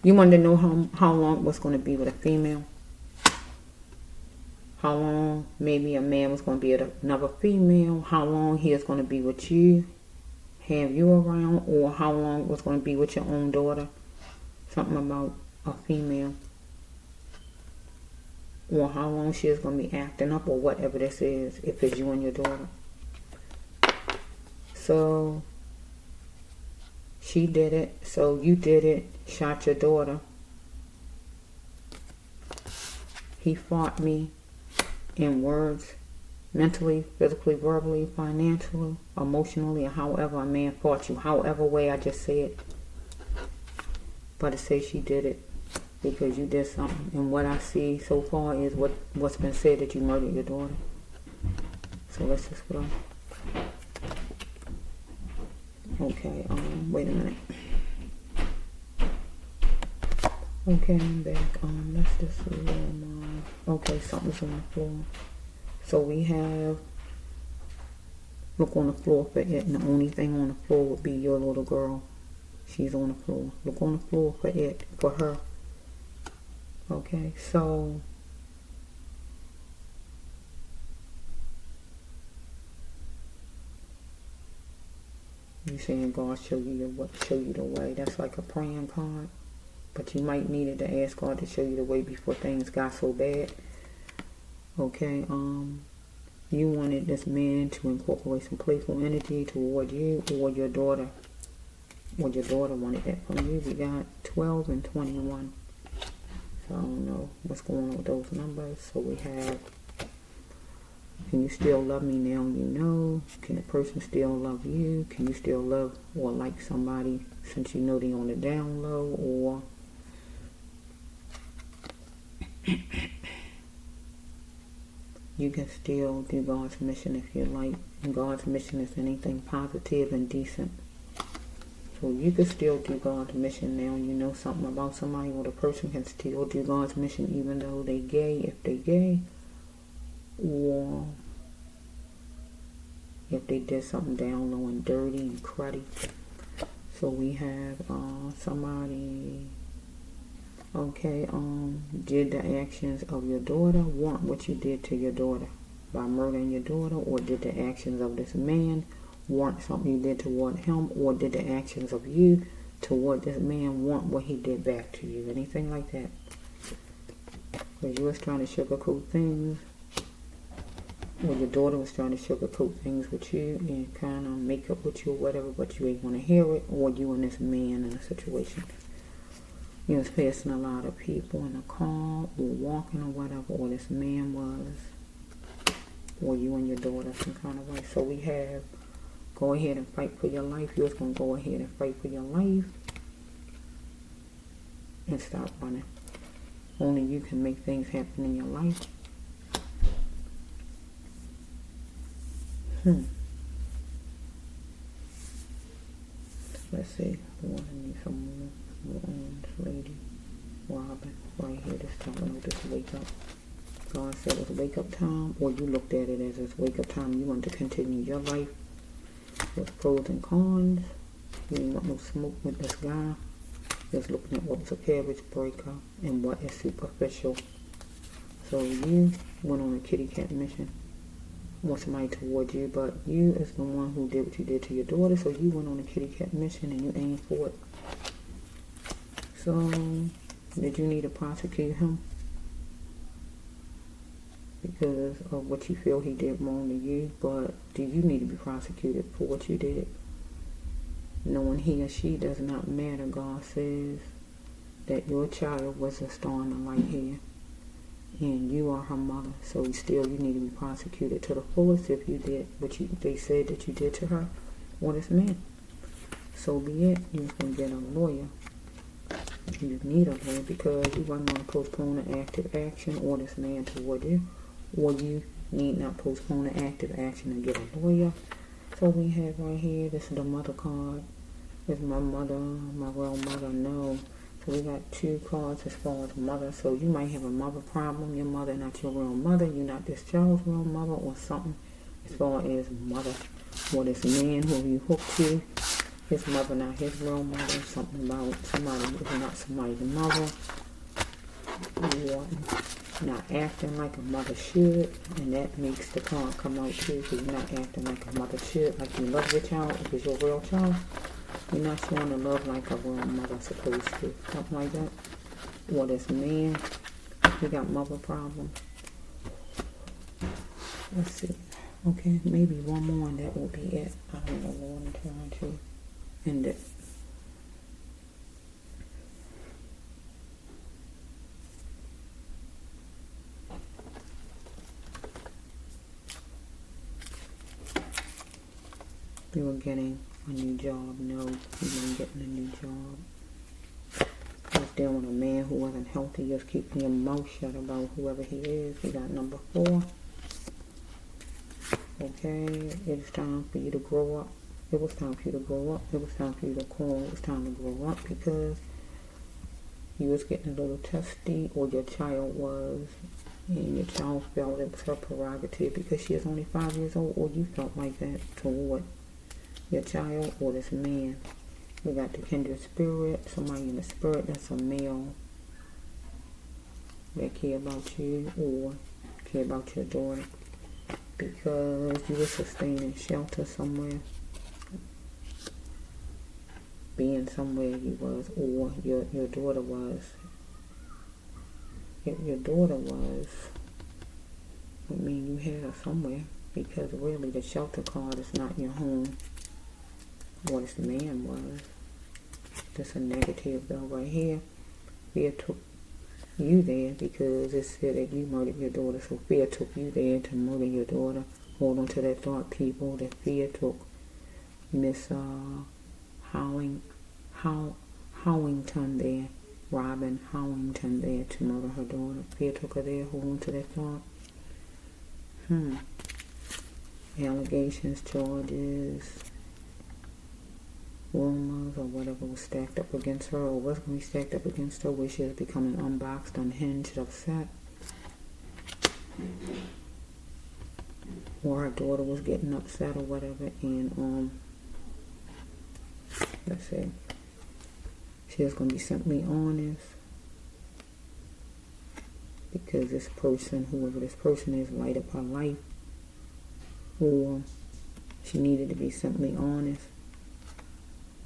You wanted to know how long it was going to be with a female. How long maybe a man was going to be with another female. How long he is going to be with you. Have you around. Or how long it was going to be with your own daughter. Something about a female. Or how long she is going to be acting up, or whatever this is, if it's you and your daughter. So she did it, so you did it, shot your daughter. He fought me in words, mentally, physically, verbally, financially, emotionally, or however a man fought you. However way I just said. But it says she did it because you did something. And what I see so far is what's been said, that you murdered your daughter. So let's just go. Okay, wait a minute. Okay, I'm back. Let's just see. Okay, something's on the floor. So we have, look on the floor for it, and the only thing on the floor would be your little girl. She's on the floor. Look on the floor for it, for her. Okay, so you saying God show you the way. That's like a praying card. But you might need it to ask God to show you the way before things got so bad. Okay, you wanted this man to incorporate some playful energy toward you, or your daughter. Or your daughter wanted that from you. We got 12 and 21. So I don't know what's going on with those numbers. So we have, can you still love me now? You know. Can a person still love you? Can you still love or like somebody since you know they on the down low? Or you can still do God's mission if you like. And God's mission is anything positive and decent. So you can still do God's mission now. You know something about somebody, or the person can still do God's mission even though they gay, if they gay. Or if they did something down low and dirty and cruddy. So we have somebody, okay, did the actions of your daughter want what you did to your daughter by murdering your daughter, or did the actions of this man want something you did toward him, or did the actions of you toward this man want what he did back to you? Anything like that? Because you was trying to sugarcoat things, or your daughter was trying to sugarcoat things with you and kind of make up with you or whatever, but you ain't want to hear it, or you and this man in a situation. You was passing a lot of people in a car or walking or whatever, or this man was, or you and your daughter some kind of way. So we have, go ahead and fight for your life. You was going to go ahead and fight for your life and stop running. Only you can make things happen in your life. Let's see. I want to need some more on this lady. Robin. Right here. This talking about this wake up. God said it was wake up time, or you looked at it as it's wake up time. You want to continue your life with pros and cons. You didn't want no smoke with this guy. Just looking at what was a cabbage breaker and what is superficial. So you went on a kitty cat mission. Want somebody toward you, but you is the one who did what you did to your daughter, so you went on a kitty cat mission and you aimed for it. So, did you need to prosecute him because of what you feel he did wrong to you? But do you need to be prosecuted for what you did? Knowing he or she does not matter, God says that your child was a star in the light here, and you are her mother. So still, you need to be prosecuted to the fullest if you did what they said that you did to her or this man. So be it. You're going to get a lawyer. You need a lawyer because you weren't going to postpone an active action or this man toward you, or you need not postpone an active action and get a lawyer. So we have right here, this is the mother card. Is my mother, my real mother? No. So we got two cards as far as mother. So you might have a mother problem. Your mother not your real mother. You're not this child's real mother or something as far as mother. Or this man who you hooked to, his mother not his real mother. Something about somebody who's not somebody's mother. Or not acting like a mother should. And that makes the card come out too. Because you're not acting like a mother should. Like you love your child if it's your real child. You're not showing the love like a real mother supposed to. Something like that. Or this man, he got mother problems. Let's see. Okay, maybe one more and that will be it. I don't know what I'm trying to end it. You were getting a new job. No, you weren't getting a new job. I was dealing with a man who wasn't healthy. Just keeping your mouth shut about whoever he is. We got number 4. Okay, it's time for you to grow up. It was time for you to grow up. It was time for you to call. It was time to grow up because you was getting a little testy, or your child was, and your child felt it was her prerogative because she is only 5 years old, or you felt like that toward your child or this man. We got the kindred spirit, somebody in the spirit that's a male that care about you or care about your daughter because you were sustaining shelter somewhere, being somewhere you was, or your daughter was. If your daughter was, I mean you had her somewhere because really the shelter card is not your home. What this man was. That's a negative though right here. Fear took you there because it said that you murdered your daughter. So fear took you there to murder your daughter. Hold on to that thought, people. That fear took Miss Howington there. Robin Howington there to murder her daughter. Fear took her there. Hold on to that thought. Allegations, charges, rumors, or whatever was stacked up against her, or was going to be stacked up against her, where she is becoming unboxed, unhinged, upset. or her daughter was getting upset or whatever, and let's see, she was going to be simply honest, because this person, whoever this person is, light up her life, or she needed to be simply honest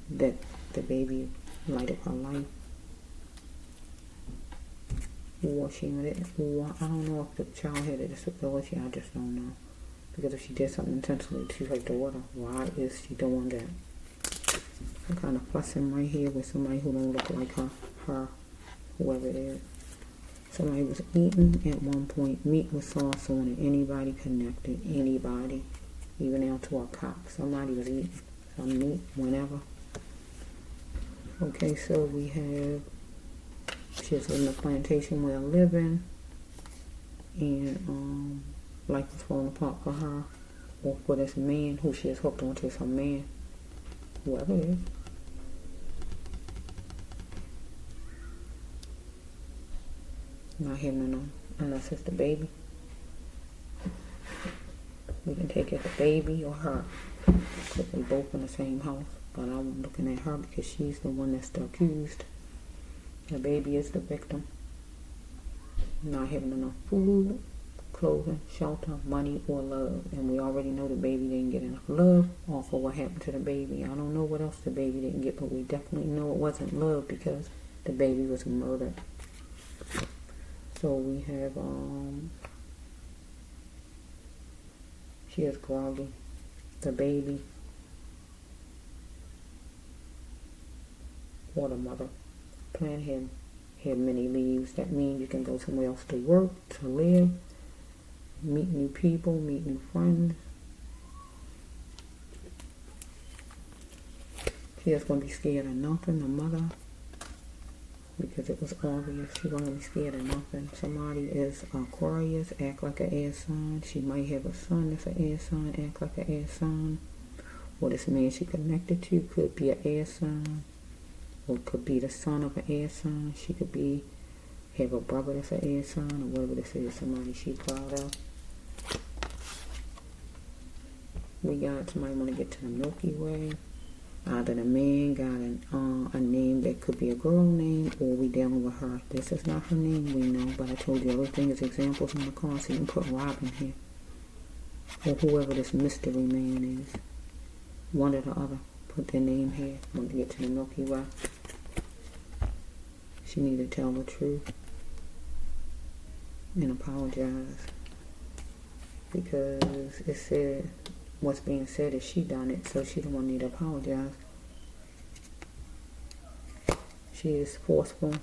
that the baby light up her life, or she did, or I don't know if the child had a disability. I just don't know, because if she did something intentionally to her daughter, why is she doing that? I'm kind of fussing right here with somebody who don't look like her, whoever it is. Somebody was eating at one point meat with sauce on it. Anybody connected, anybody, even down to a cop. Somebody was eating some meat whenever. Okay, so we have, she was living a plantation where living, and life was falling apart for her, or for this man who she is hooked on to, some man, whoever it is. Not having to know, unless it's the baby. We can take it the baby or her, because they both in the same house. But I'm looking at her because she's the one that's the accused. The baby is the victim. Not having enough food, clothing, shelter, money, or love. And we already know the baby didn't get enough love off of what happened to the baby. I don't know what else the baby didn't get, but we definitely know it wasn't love, because the baby was murdered. So we have, she is groggy, the baby, or the mother. Plan have many leaves. That means you can go somewhere else to work, to live, meet new people, meet new friends. She is going to be scared of nothing, the mother, because it was obvious she's going to be scared of nothing. Somebody is Aquarius, act like an air sign. She might have a son that's an air sign, act like an air sign. Or this man she connected to could be an air sign, or could be the son of an air sign. She could be have a brother that's an air sign, or whatever this is, somebody she's proud of. We got somebody want to get to the Milky Way. Either the man got a name that could be a girl name, or we dealing with her. This is not her name, we know, but I told you everything is examples on the card, so you can put Robin here. Or whoever this mystery man is. One or the other. Put their name here. Want to get to the Milky Way. She need to tell the truth and apologize, because it said, what's being said is she done it, so she don't want to need to apologize. She is forceful,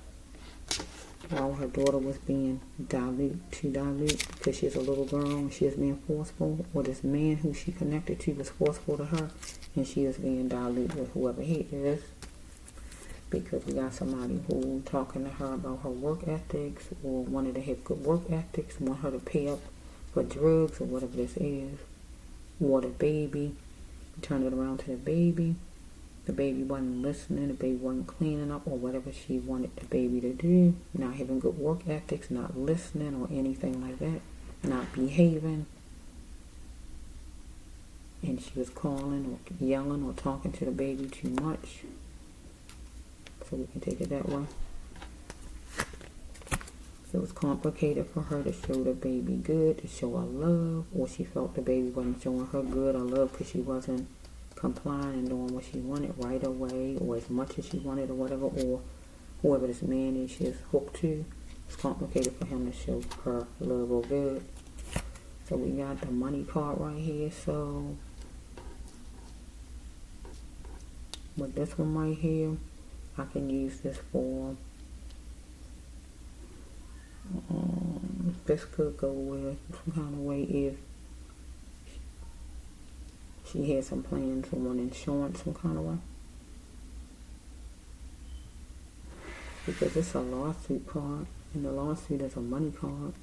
while her daughter was being dilute, because she's a little girl and she is being forceful. Or this man who she connected to was forceful to her, and she is being dilute with whoever he is. Because we got somebody who talking to her about her work ethics, or wanted to have good work ethics, want her to pay up for drugs or whatever this is. Or the baby, turn it around to the baby. The baby wasn't listening, the baby wasn't cleaning up, or whatever she wanted the baby to do. Not having good work ethics, not listening or anything like that. Not behaving. And she was calling or yelling or talking to the baby too much. So we can take it that way. It was complicated for her to show the baby good, to show her love, or she felt the baby wasn't showing her good or love because she wasn't complying and doing what she wanted right away, or as much as she wanted, or whatever, or whoever this man is she is hooked to. It's complicated for him to show her love or good. So we got the money card right here. So with this one right here, I can use this for, this could go with some kind of way if she had some plans on insurance some kind of way. Because it's a lawsuit card, and the lawsuit is a money card.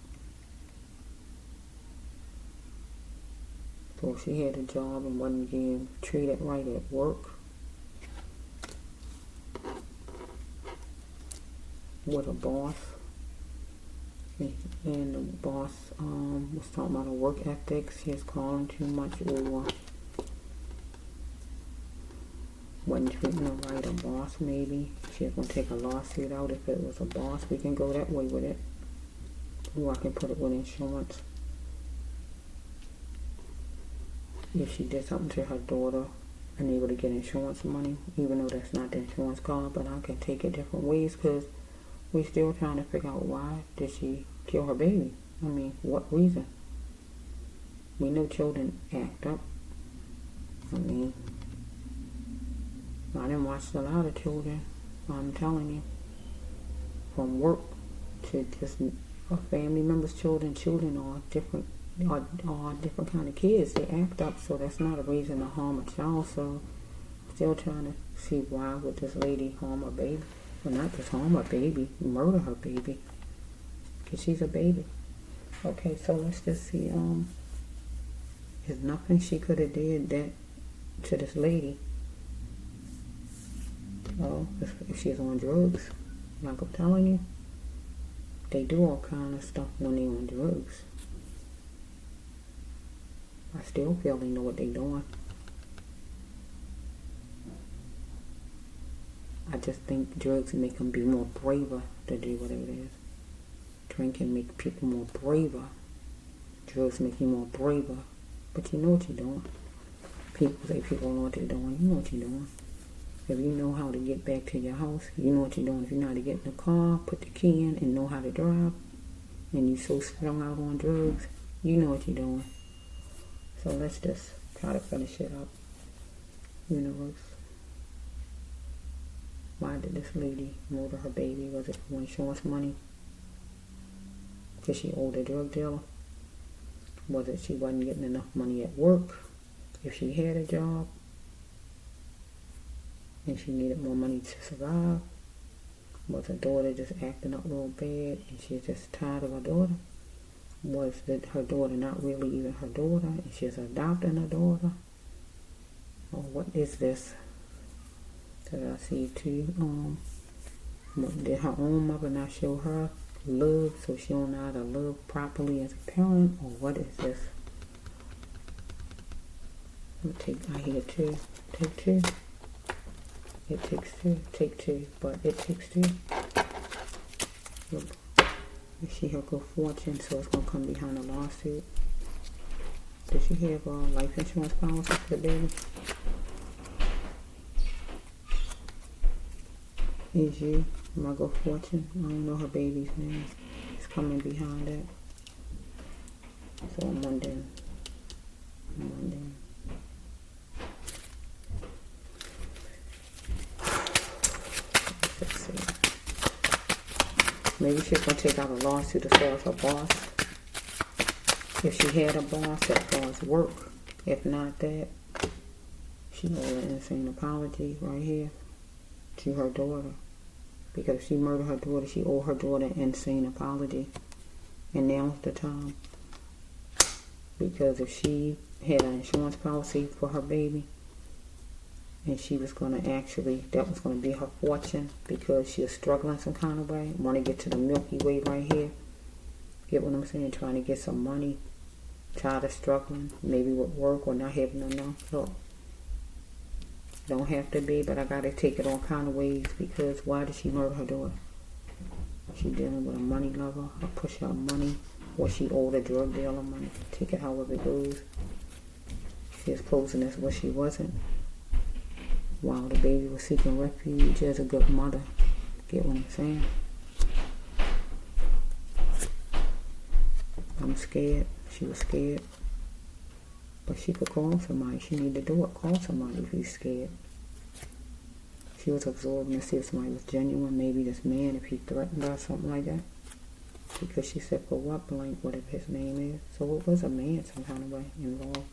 So if she had a job and wasn't getting treated right at work, with a boss, And the boss was talking about her work ethics. She's calling too much, or wasn't treating her right. A boss, maybe. She's going to take a lawsuit out. If it was a boss, we can go that way with it. Or I can put it with insurance. If she did something to her daughter, and able to get insurance money, even though that's not the insurance card, but I can take it different ways, because we're still trying to figure out why did she kill her baby. I mean, what reason? We know children act up. I mean, I done watched a lot of children, I'm telling you, from work to just a family members' children. Children are different, are different kind of kids. They act up, so that's not a reason to harm a child. So still trying to see why would this lady harm her baby. Well, not just harm her baby, murder her baby, because she's a baby. Okay, so let's just see, there's nothing she could have did that to this lady. Oh, if she's on drugs, like I'm telling you, they do all kind of stuff when they're on drugs. I still feel they know what they're doing. I just think drugs make them be more braver to do whatever it is. Drinking make people more braver. Drugs make you more braver. But you know what you're doing. People say people don't know what they're doing. You know what you're doing. If you know how to get back to your house, you know what you're doing. If you know how to get in the car, put the key in, and know how to drive, and you so strung out on drugs, you know what you're doing. So let's just try to finish it up. Universe. Why did this lady murder her baby? Was it for insurance money? Because she owed a drug dealer? Was it she wasn't getting enough money at work? If she had a job and she needed more money to survive? Was her daughter just acting up real bad and she's just tired of her daughter? Was that her daughter not really even her daughter and she's adopting her daughter? Or what is this? That I see too. Did her own mother not show her love, so she don't know how to love properly as a parent? Or what is this? I hear two. Take two. It takes two. Take two. But it takes two. Look. You see her good fortune, so it's going to come behind a lawsuit. Does she have a life insurance policy for the baby? Is you my good fortune? I don't know her baby's name. It's coming behind that. So I'm wondering. Let's see. Maybe she's going to take out a lawsuit as far as her boss. If she had a boss, as far as work. If not that, she owed an insane apology right here to her daughter. Because if she murdered her daughter, she owed her daughter an insane apology. And now's the time. Because if she had an insurance policy for her baby, and she was going to actually, that was going to be her fortune, because she was struggling some kind of way, want to get to the Milky Way right here. Get what I'm saying? Trying to get some money, tired of struggling, maybe with work or not having enough. Look, don't have to be, but I got to take it all kind of ways, because why did she murder her daughter? She dealing with a money lover, a pusher of money, or she owed a drug dealer money. Take it however it goes. She was posing as what she wasn't, while the baby was seeking refuge as a good mother. Get what I'm saying? I'm scared. She was scared. But she could call somebody. She needed to do it. Call somebody if you're scared. She was absorbing to see if somebody was genuine. Maybe this man, if he threatened her or something like that. Because she said, for what blank, whatever his name is. So it was a man some kind of way involved.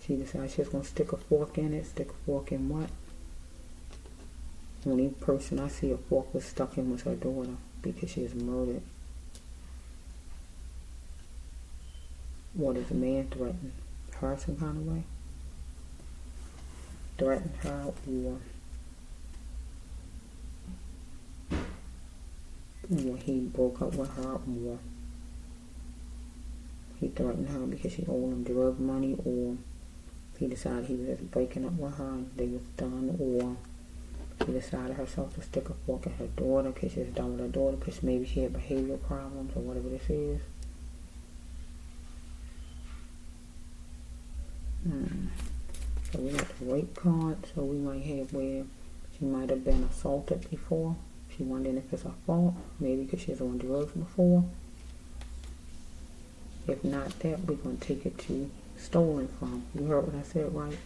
She decided she was going to stick a fork in it. Stick a fork in what? Only person I see a fork was stuck in was her daughter. Because she was murdered. What does a man threaten? Her some kind of way? Threaten her or or he broke up with her, or he threatened her because she owed him drug money, or he decided he was just breaking up with her and they was done, or she decided herself to stick a fork in her daughter because she's done with her daughter because maybe she had behavioral problems or whatever this is. So we got the rape card, so we might have where she might have been assaulted before. She wondering if it's her fault, maybe because she was on drugs before. If not that, we're going to take it to stolen from. You heard what I said, right?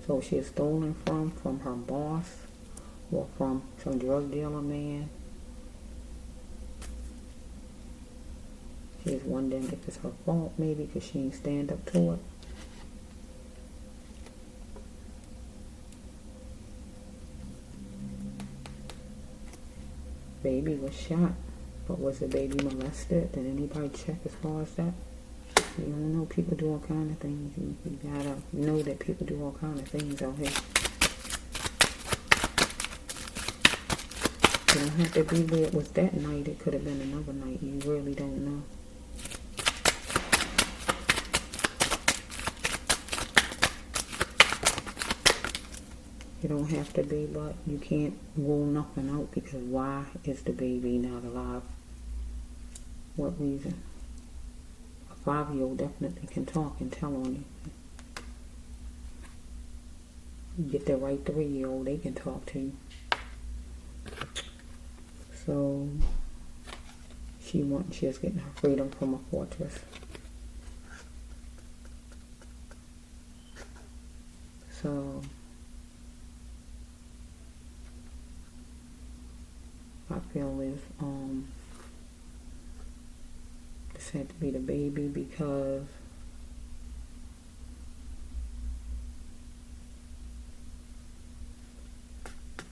So she is stolen from her boss, or from some drug dealer man. She's wondering if it's her fault, maybe because she didn't stand up to it. Baby was shot, but was the baby molested? Did anybody check as far as that? You don't know, people do all kind of things. You gotta know that people do all kind of things out here. You don't have to be where it was that night. It could have been another night. You really don't know. You don't have to be, but you can't rule nothing out because why is the baby not alive? What reason? A 5-year-old definitely can talk and tell on you. You get the right 3-year-old, they can talk to you. So she is getting her freedom from a fortress. So I feel is this had to be the baby because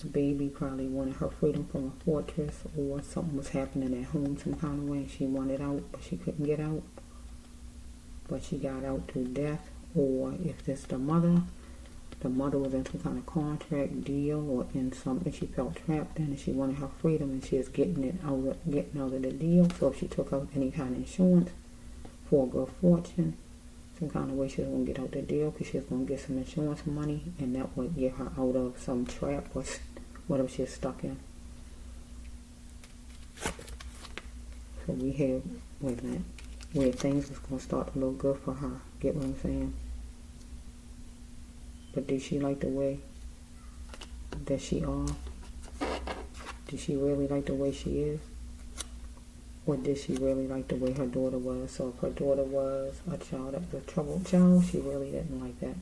the baby probably wanted her freedom from a fortress, or something was happening at home some kind of way. She wanted out, but she couldn't get out. But she got out through death, or if it's the mother was in some kind of contract deal or in something she felt trapped in and she wanted her freedom and she was getting out of the deal. So if she took out any kind of insurance for a good fortune, some kind of way she was going to get out the deal because she was going to get some insurance money, and that would get her out of some trap or whatever she was stuck in. So we have, wait a minute, where things was going to start to look good for her. Get what I'm saying? But did she like the way that she are? Did she really like the way she is? Or did she really like the way her daughter was? So if her daughter was a child that was a troubled child, she really didn't like that.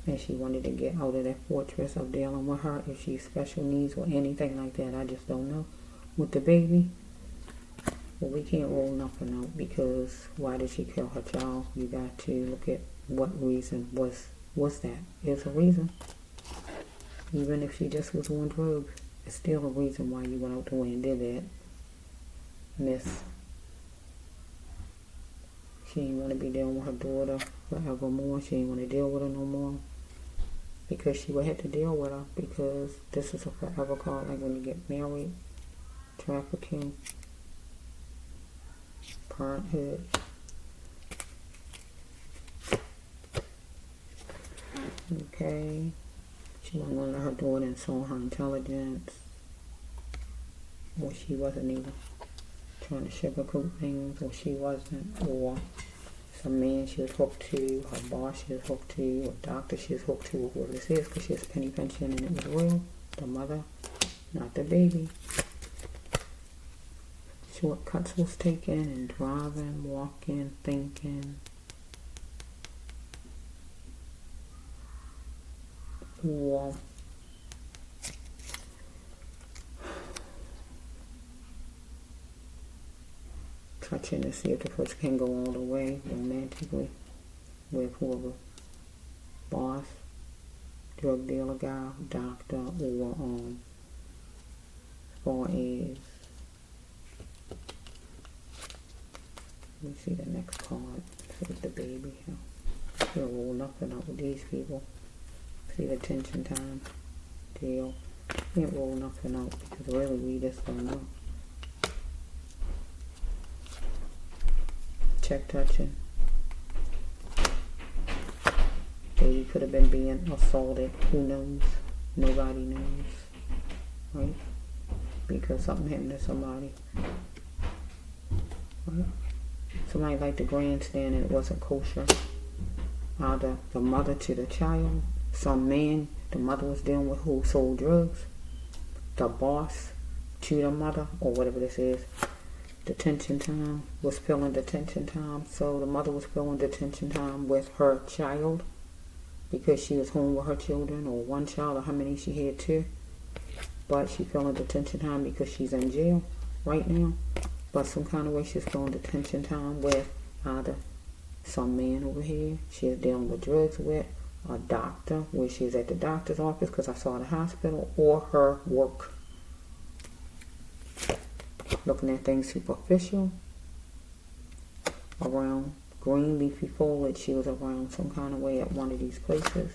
And she wanted to get out of that fortress of dealing with her. If she's special needs or anything like that, I just don't know. With the baby, well, we can't rule nothing out because why did she kill her child? You got to look at what reason was that. There's a reason. Even if she just was on drugs, it's still a reason why you went out the way and did that. Miss. She didn't want to be dealing with her daughter forevermore. She didn't want to deal with her no more. Because she would have to deal with her because this is a forever card. Like when you get married, trafficking, parenthood. Okay. She wasn't going to let her daughter insult her intelligence. Or she wasn't even trying to sugarcoat things, or she wasn't, or some man she was hooked to, her boss she was hooked to, or doctor she was hooked to, or whoever this is, because she was penny pinching and it was real. The mother, not the baby. Shortcuts was taken and driving, walking, thinking. Or touching to see if the person can go all the way romantically with whoever, boss, drug dealer guy, doctor, or as far as, let me see the next card. See the baby. He'll roll nothing up with these people. See the tension time deal. Can't roll nothing out because really we just don't know. check touching. Baby could have been being assaulted. Who knows? Nobody knows. Right? Because something happened to somebody. Right? Somebody liked the grandstand and it wasn't kosher. Either the mother to the child, some man the mother was dealing with who sold drugs, the boss to the mother, or whatever this is. Detention time was filling detention time, so the mother was filling detention time with her child because she was home with her children, or one child, or how many she had, two. But she filling detention time because she's in jail right now. But some kind of way she's filling detention time with either some man over here she's dealing with drugs with, a doctor where she's at the doctor's office because I saw the hospital, or her work. Looking at things superficial. Around green leafy foliage, she was around some kind of way at one of these places.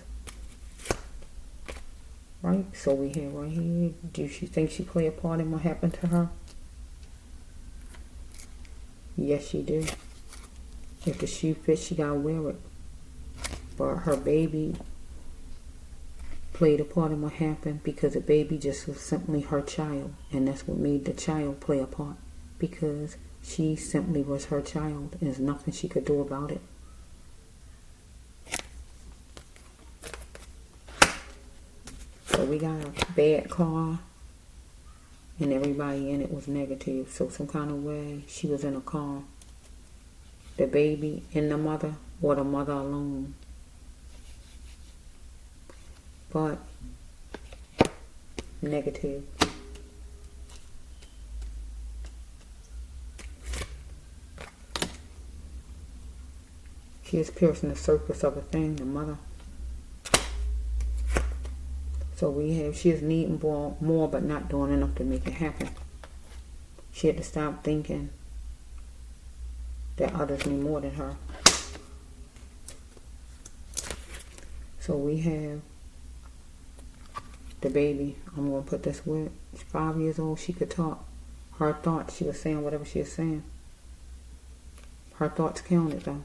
Right? So we have right here, do she think she played a part in what happened to her? Yes, she do. If the shoe fits, she gotta wear it. But her baby played a part in what happened because the baby just was simply her child. And that's what made the child play a part. Because she simply was her child. And there's nothing she could do about it. So we got a bad car. And everybody in it was negative. So some kind of way she was in a car. The baby and the mother, or the mother alone. But negative. She is piercing the surface of a thing, the mother. So we have, she is needing more but not doing enough to make it happen. She had to stop thinking that others knew more than her. So we have the baby. I'm going to put this word. She's 5 years old. She could talk. Her thoughts, she was saying whatever she was saying. Her thoughts counted though.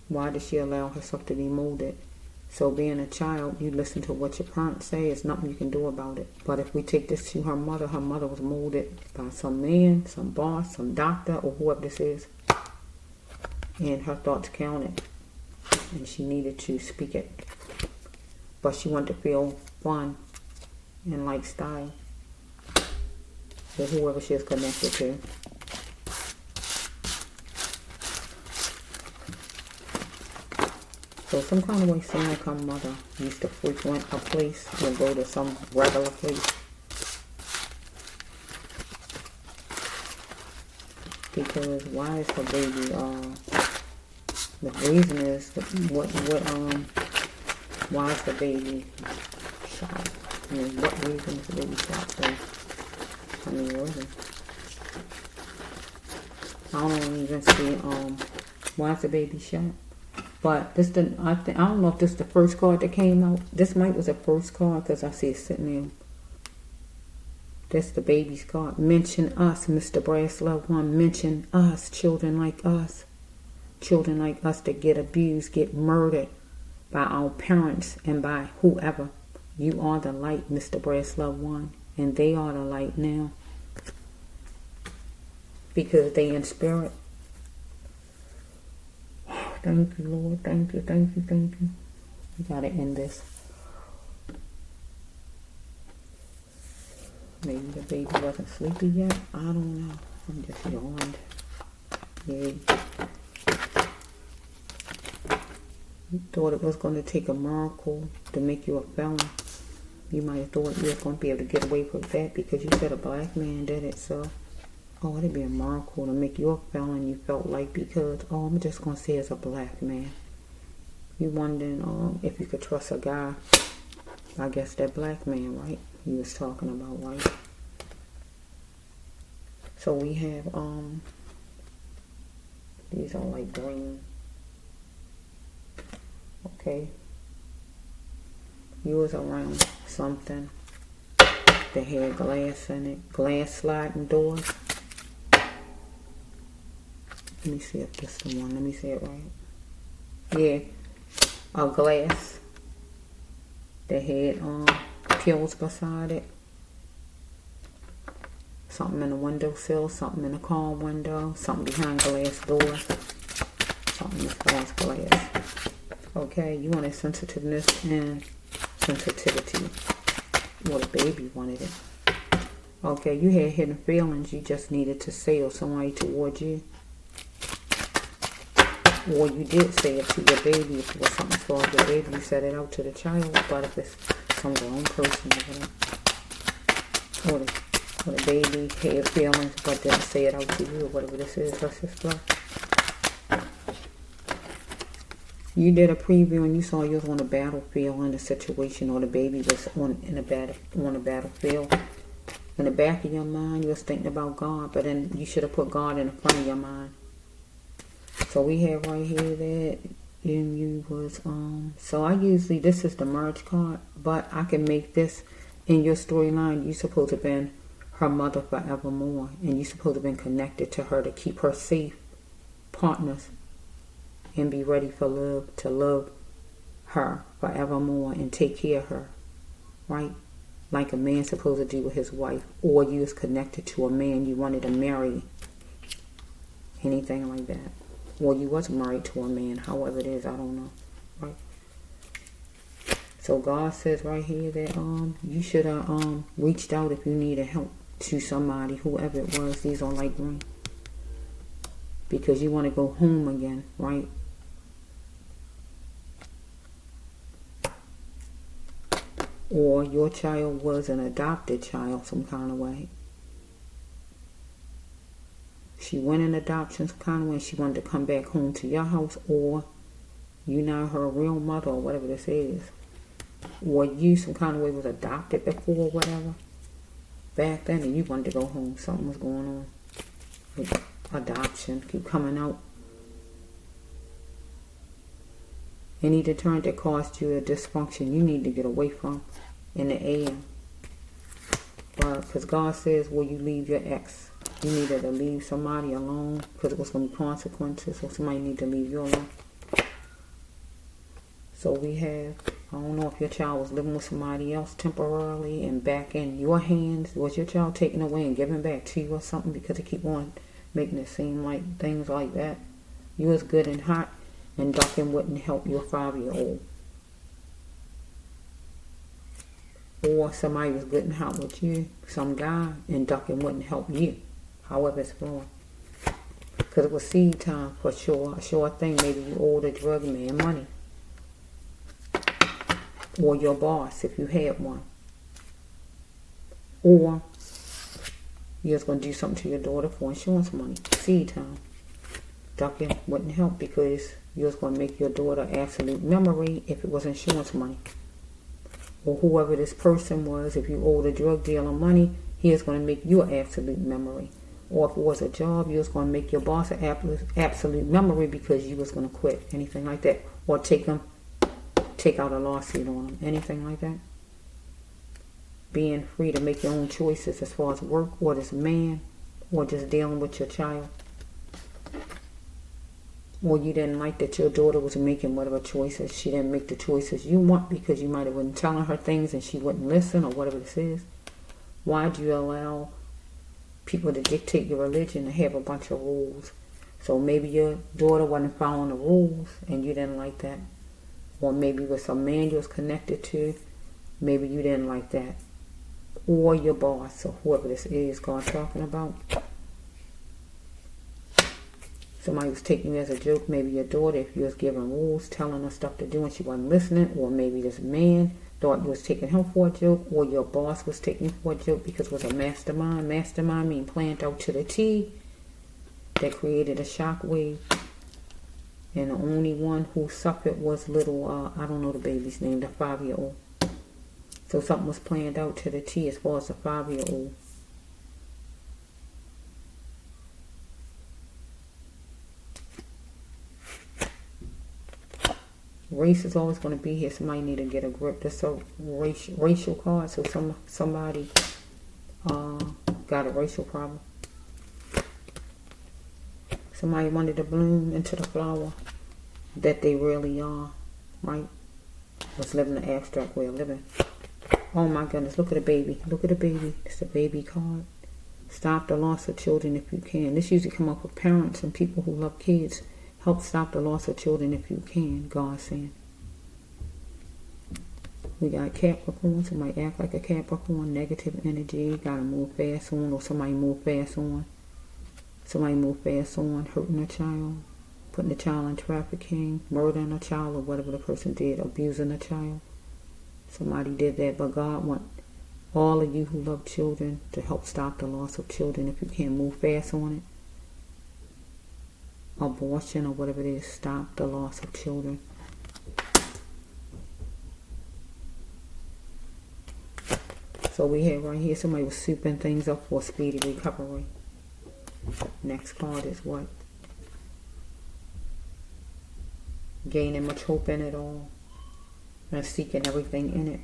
Why did she allow herself to be molded? So being a child, you listen to what your parents say. There's nothing you can do about it. But if we take this to her mother was molded by some man, some boss, some doctor, or whoever this is. And her thoughts counted. And she needed to speak it. But she wanted to feel fun and like style with whoever she is connected to. So some kind of way seemed like her mother used to frequent a place or go to some regular place. Because why is her baby, the reason is, why is the baby shot? I mean, what reason is the baby shot for? I mean, really? I don't even see, why is the baby shot? But this, I don't know if this is the first card that came out. This might was the first card because I see it sitting there. That's the baby's card. Mention us, Mr. Brass Loved One. Mention us, children like us. Children like us that get abused, get murdered by our parents and by whoever. You are the light, Mr. Brass Loved One. And they are the light now. Because they in spirit. Thank you, Lord. Thank you, thank you, thank you. We gotta end this. Maybe the baby wasn't sleepy yet. I don't know. I'm just yawned. Yeah. You thought it was going to take a miracle to make you a felon. You might have thought you were going to be able to get away with that because you said a black man did it, so... Oh, it'd be a miracle to make you a felon, you felt like, because, oh, I'm just going to say it's a black man. You wondering if you could trust a guy. I guess that black man, right? He was talking about, right? So we have, these are like green. Okay. You was around something that had glass in it. Glass sliding doors. Let me see if this is the one. Let me say it right. Yeah, a glass that had pills beside it. Something in the windowsill, something in the car window, something behind glass doors, something as far as glass. Okay, you wanted sensitiveness and sensitivity. Well, the baby wanted it. Okay, you had hidden feelings you just needed to say or somebody towards you. Or you did say it to your baby. If it was something as far as your baby, you said it out to the child. But if it's some grown person, or the baby had feelings but didn't say it out to you, or whatever this is, let's just play. You did a preview and you saw you was on the battlefield in a situation, or the baby was on the battlefield. In the back of your mind, you was thinking about God, but then you should have put God in the front of your mind. So we have right here that you was so I usually, this is the merge card, but I can make this in your storyline. You supposed to have been her mother forevermore, and you supposed to have been connected to her to keep her safe, partners, and be ready for love, to love her forevermore and take care of her, right? Like a man supposed to do with his wife, or you was connected to a man you wanted to marry, anything like that. Or you was married to a man, however it is, I don't know, right? So God says right here that you should have reached out if you needed help to somebody, whoever it was. These are light green, because you want to go home again, right? Or your child was an adopted child some kind of way. She went in adoption some kind of way. She wanted to come back home to your house, or you now her real mother, or whatever this is. Or you some kind of way was adopted before, or whatever. Back then, and you wanted to go home. Something was going on with adoption. Keep coming out. Any deterrent that caused you a dysfunction, you need to get away from in the air. Because God says, will you leave your ex? You needed to leave somebody alone, because it was going to be consequences. So somebody need to leave you alone. So we have, I don't know if your child was living with somebody else temporarily and back in your hands. Was your child taken away and given back to you or something? Because they keep on making it seem like things like that. You was good and hot, and ducking wouldn't help your 5-year-old. Or somebody was good and hot with you, some guy, and ducking wouldn't help you. However it's going. Because it was seed time for sure. A sure thing. Maybe you owed a drug man money. Or your boss, if you had one. Or you was going to do something to your daughter for insurance money. Seed time. Ducking wouldn't help, because you was going to make your daughter absolute memory if it was insurance money. Or whoever this person was, if you owed a drug dealer money, he is going to make you an absolute memory. Or if it was a job, you was going to make your boss an absolute memory, because you was going to quit. Anything like that. Or take out a lawsuit on them. Anything like that. Being free to make your own choices as far as work, or this man, or just dealing with your child. Or you didn't like that your daughter was making whatever choices. She didn't make the choices you want, because you might have been telling her things and she wouldn't listen, or whatever this is. Why do you allow people to dictate your religion and have a bunch of rules? So maybe your daughter wasn't following the rules and you didn't like that. Or maybe with some man you was connected to, maybe you didn't like that. Or your boss, or whoever this is God talking about. Somebody was taking you as a joke. Maybe your daughter, if you was giving rules, telling her stuff to do and she wasn't listening. Or maybe this man thought you was taking him for a joke. Or your boss was taking you for a joke because it was a mastermind. Mastermind means planned out to the T. That created a shockwave. And the only one who suffered was little, I don't know the baby's name, the 5-year-old. So something was planned out to the T as far as the 5-year-old. Race is always going to be here. Somebody need to get a grip. This is a racial card. So somebody got a racial problem. Somebody wanted to bloom into the flower that they really are, right? Was living an abstract way of living. Oh my goodness, look at the baby. Look at the baby. It's the baby card. Stop the loss of children if you can. This usually come up with parents and people who love kids. Help stop the loss of children if you can, God's saying. We got Capricorn. Somebody act like a Capricorn. Negative energy. Gotta move fast on, or somebody move fast on. Somebody move fast on, hurting a child, putting a child in trafficking, murdering a child, or whatever the person did, abusing a child. Somebody did that, but God wants all of you who love children to help stop the loss of children if you can. Move fast on it. Abortion or whatever it is, stop the loss of children. So we have right here, somebody was souping things up for speedy recovery. Next card is what? Gaining much hope in it all. And seeking everything in it.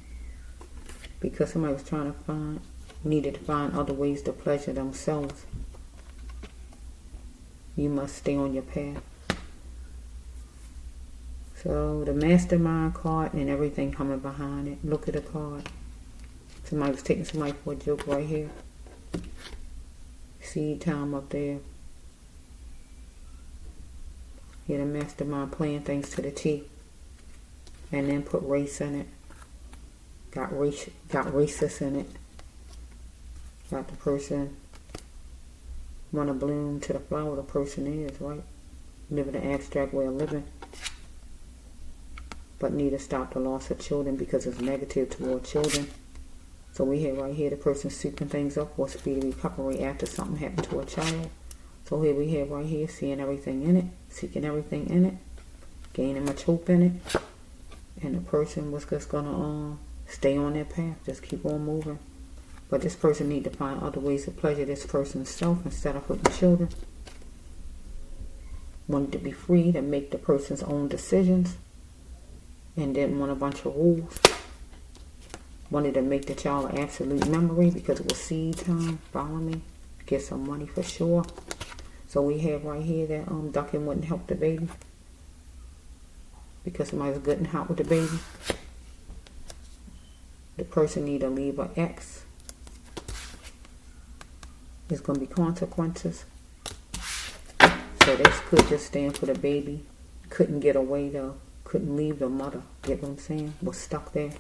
Because somebody was trying to needed to find other ways to pleasure themselves. You must stay on your path. So the mastermind card and everything coming behind it. Look at the card. Somebody was taking somebody for a joke right here. Seed time up there. Yeah, the mastermind playing things to the T. And then put race in it. Got racist in it. Got the person want to bloom to the flower the person is, right? Living an abstract way of living. But need to stop the loss of children because it's negative toward children. So we have right here the person seeking things up for speedy recovery after something happened to a child. So here we have right here seeing everything in it, seeking everything in it, gaining much hope in it. And the person was just going to stay on their path, just keep on moving. But this person need to find other ways to pleasure this person's self instead of hurting children. Wanted to be free to make the person's own decisions and didn't want a bunch of rules. Wanted to make the child an absolute memory because it was seed time. Follow me. Get some money for sure. So we have right here that ducking wouldn't help the baby. Because somebody was good and hot with the baby. The person need to leave an ex. There's going to be consequences. So this could just stand for the baby. Couldn't get away though. Couldn't leave the mother. Get what I'm saying? Was stuck there.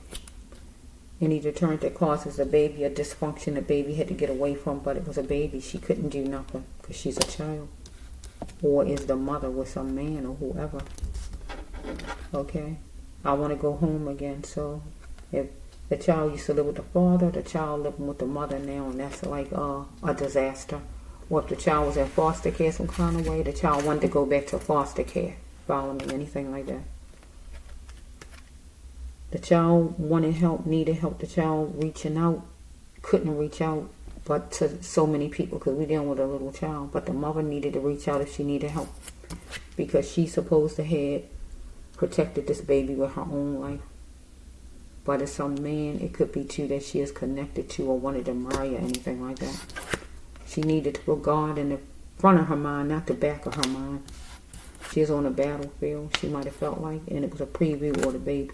Any deterrent that causes the baby a dysfunction the baby had to get away from, but it was a baby. She couldn't do nothing because she's a child. Or is the mother with some man or whoever. Okay? I want to go home again. So if the child used to live with the father, the child living with the mother now, and that's like a disaster. Or if the child was in foster care some kind of way, the child wanted to go back to foster care. Follow me? Anything like that. The child wanted help, needed help. The child reaching out, couldn't reach out, but to so many people because we're dealing with a little child. But the mother needed to reach out if she needed help because she's supposed to have protected this baby with her own life. But it's some man, it could be too, that she is connected to or wanted to marry or anything like that. She needed to put God in the front of her mind, not the back of her mind. She was on the battlefield, she might have felt like, and it was a preview of the baby.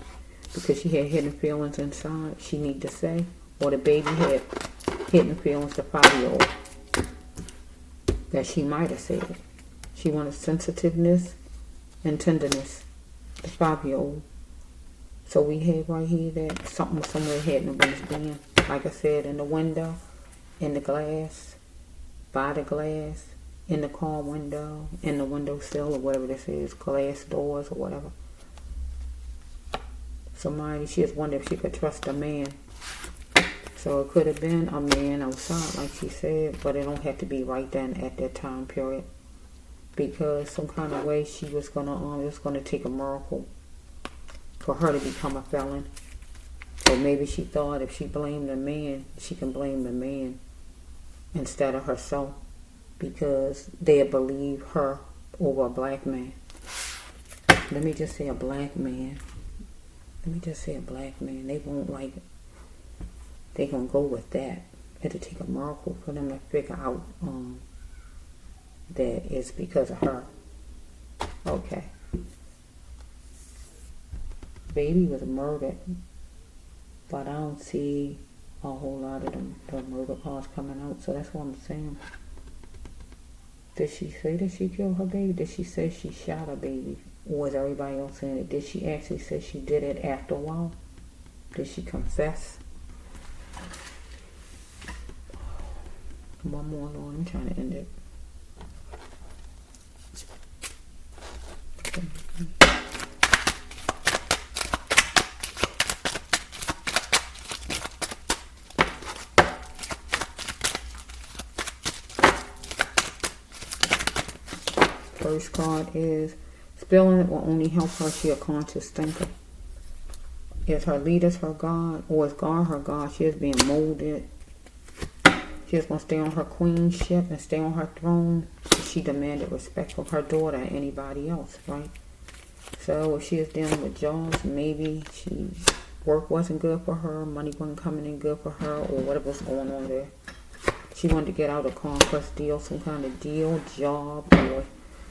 Because she had hidden feelings inside, she needed to say, or the baby had hidden feelings, the 5-year-old, that she might have said. She wanted sensitiveness and tenderness, the 5-year-old. So we have right here that something was somewhere hidden in this bin. Like I said, in the window, in the glass, by the glass, in the car window, in the windowsill, or whatever this is, glass doors or whatever. Somebody, she just wondered if she could trust a man. So it could have been a man outside, like she said, but it don't have to be right then at that time period. Because some kind of way she was gonna, it was gonna take a miracle for her to become a felon. So maybe she thought if she blamed the man, she can blame the man instead of herself, because they'll believe her over a black man. Let me just say a black man. Let me just say a black man. They won't like it. They're going to go with that. It'll take a miracle for them to figure out that it's because of her. Okay. Baby was murdered, but I don't see a whole lot of the murder cards coming out, so that's what I'm saying. Did she say that she killed her baby? Did she say she shot her baby? Or is everybody else saying it? Did she actually say she did it after a while? Did she confess? One more, Lord. I'm trying to end it. First card is spelling it will only help her. She a conscious thinker. Is her leaders her God, or is God her God? She is being molded. She is going to stay on her queenship and stay on her throne. She demanded respect from her daughter and anybody else, right? So if she is dealing with jobs, maybe work wasn't good for her, money wasn't coming in good for her, or whatever was going on there. She wanted to get out of conquest deal, some kind of deal, job, or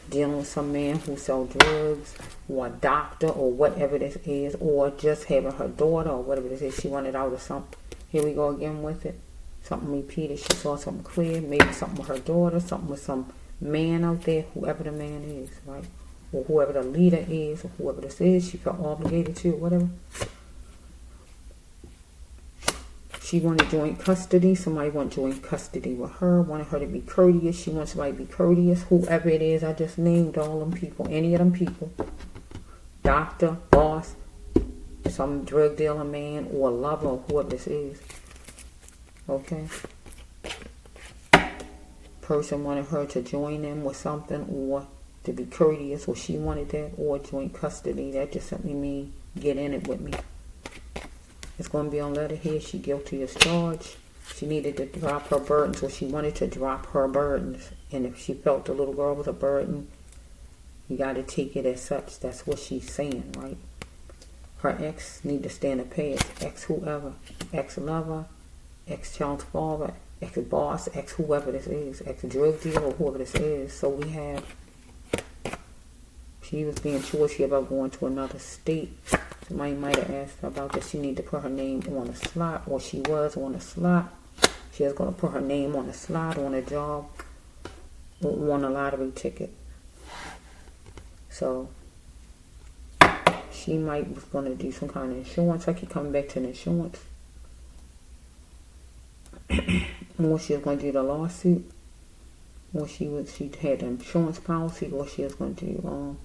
dealing with some man who sells drugs, or a doctor, or whatever this is, or just having her daughter, or whatever this is. She wanted out of something. Here we go again with it. Something repeated. She saw something clear. Maybe something with her daughter, something with some man out there, whoever the man is, right? Or whoever the leader is, or whoever this is. She felt obligated to, or whatever. She wanted joint custody. Somebody wanted joint custody with her. Wanted her to be courteous. She wants somebody to be courteous. Whoever it is, I just named all them people. Any of them people. Doctor, boss, some drug dealer man, or lover, or whoever this is. Okay. Person wanted her to join them with something, or to be courteous, or she wanted that, or joint custody. That just simply means get in it with me. It's going to be on letter here. She guilty as charged. She needed to drop her burdens, or she wanted to drop her burdens. And if she felt the little girl was a burden, you got to take it as such. That's what she's saying, right? Her ex need to stand a past. Ex whoever. Ex lover. Ex child's father. Ex boss. Ex whoever this is. Ex drug dealer, or whoever this is. So we have, she was being choosy about going to another state. Somebody might have asked her about that. She need to put her name on a slot, or she was on a slot. She was going to put her name on a slot, on a job, or on a lottery ticket. So she was going to do some kind of insurance. I keep coming back to the insurance. Or she was going to do the lawsuit, or she had an insurance policy, or she was going to do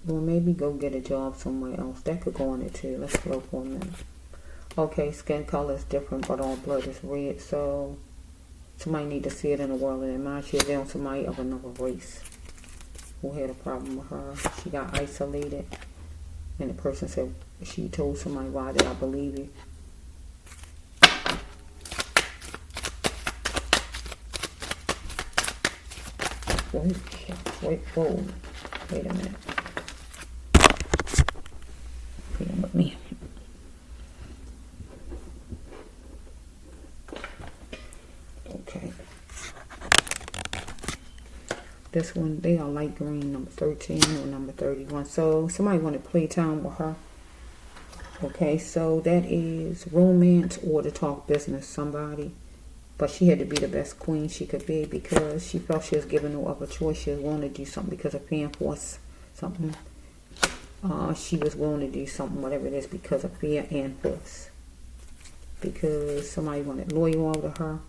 or maybe go get a job somewhere else. That could go on it too. Let's go for a minute. Okay, skin color is different, but all blood is red. So somebody need to see it in the world of their mind. She's down somebody of another race who had a problem with her. She got isolated, and the person said, she told somebody, why did I believe you? Wait a minute. With me. Okay. This one, they are light green, number 13 or number 31. So somebody wanted playtime with her. Okay, so that is romance or to talk business somebody. But she had to be the best queen she could be because she felt she was given no other choice. She was willing to do something because of fear and force something. She was willing to do something, whatever it is, because of fear and force. Because somebody wanted loyal out of her,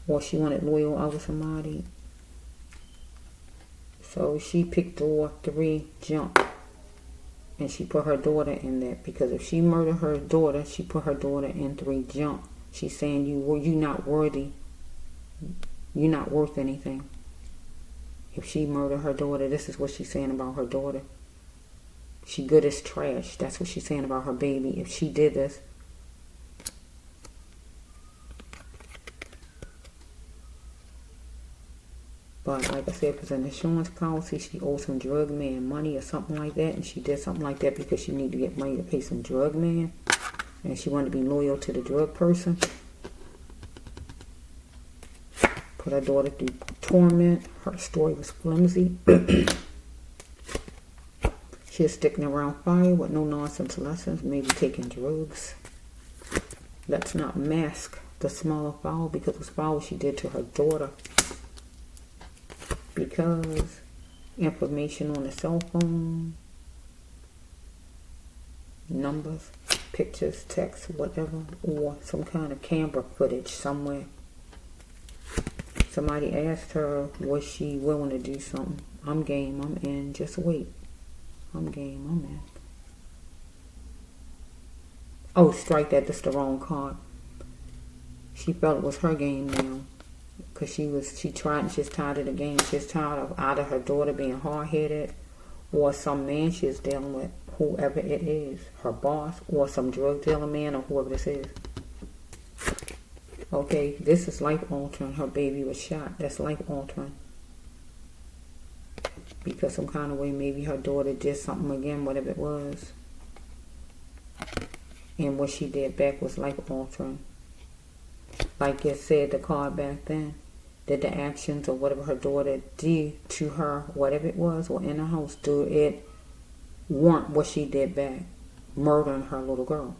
or she wanted loyal out of somebody. So she picked door 3, jump, and she put her daughter in that. Because if she murdered her daughter, she put her daughter in 3, jump. She's saying you're not worthy. You're not worth anything. If she murdered her daughter, this is what she's saying about her daughter. She good as trash. That's what she's saying about her baby. If she did this. But like I said, if it's an insurance policy, she owes some drug man money or something like that. And she did something like that because she needed to get money to pay some drug man. And she wanted to be loyal to the drug person. put her daughter through torment. Her story was flimsy. She was sticking around fire with no nonsense lessons, maybe taking drugs. Let's not mask the smell of foul, because it was foul she did to her daughter. Because information on the cell phone, numbers, pictures, text, whatever, or some kind of camera footage somewhere. Somebody asked her, was she willing to do something? I'm game, I'm in, just wait. I'm game, I'm in. Oh, strike that, that's the wrong card. She felt it was her game now. Because she tried and she's tired of the game. She's tired of either her daughter being hard-headed or some man she's dealing with, whoever it is, her boss or some drug dealer man or whoever this is. Okay, this is life-altering. Her baby was shot. That's life-altering. Because some kind of way maybe her daughter did something again, whatever it was. And what she did back was life-altering. Like it said, the card back then, that the actions or whatever her daughter did to her, whatever it was, or in her house, do it warrant what she did back, murdering her little girl.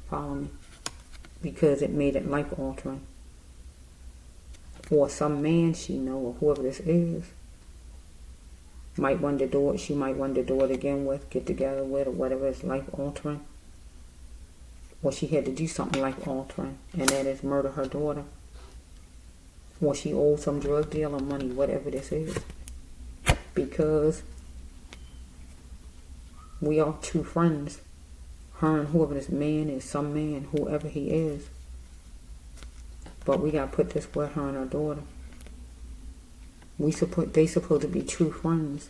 Follow me? Because it made it life-altering. Or some man she know, or whoever this is, might want to do it, she might want to do it again with, get together with, or whatever is life-altering. Or she had to do something life-altering, and that is murder her daughter. Or she owed some drug dealer money, whatever this is. Because we are true friends. Her and whoever this man is, some man, whoever he is. But we got to put this with her and her daughter. They supposed to be true friends.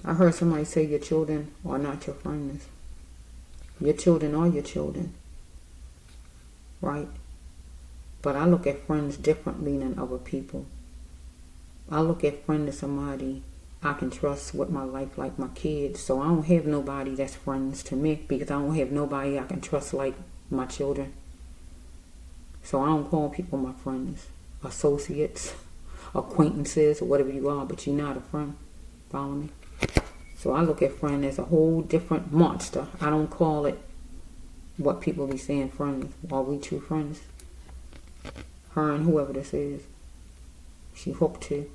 I heard somebody say your children are not your friends. Your children are your children. Right? But I look at friends differently than other people. I look at friend as somebody I can trust with my life, like my kids. So I don't have nobody that's friends to me, because I don't have nobody I can trust like my children. So I don't call people my friends, associates, acquaintances, or whatever you are, but you're not a friend. Follow me? So I look at friend as a whole different monster. I don't call it what people be saying friends. Are we true friends? Her and whoever this is, she hooked to.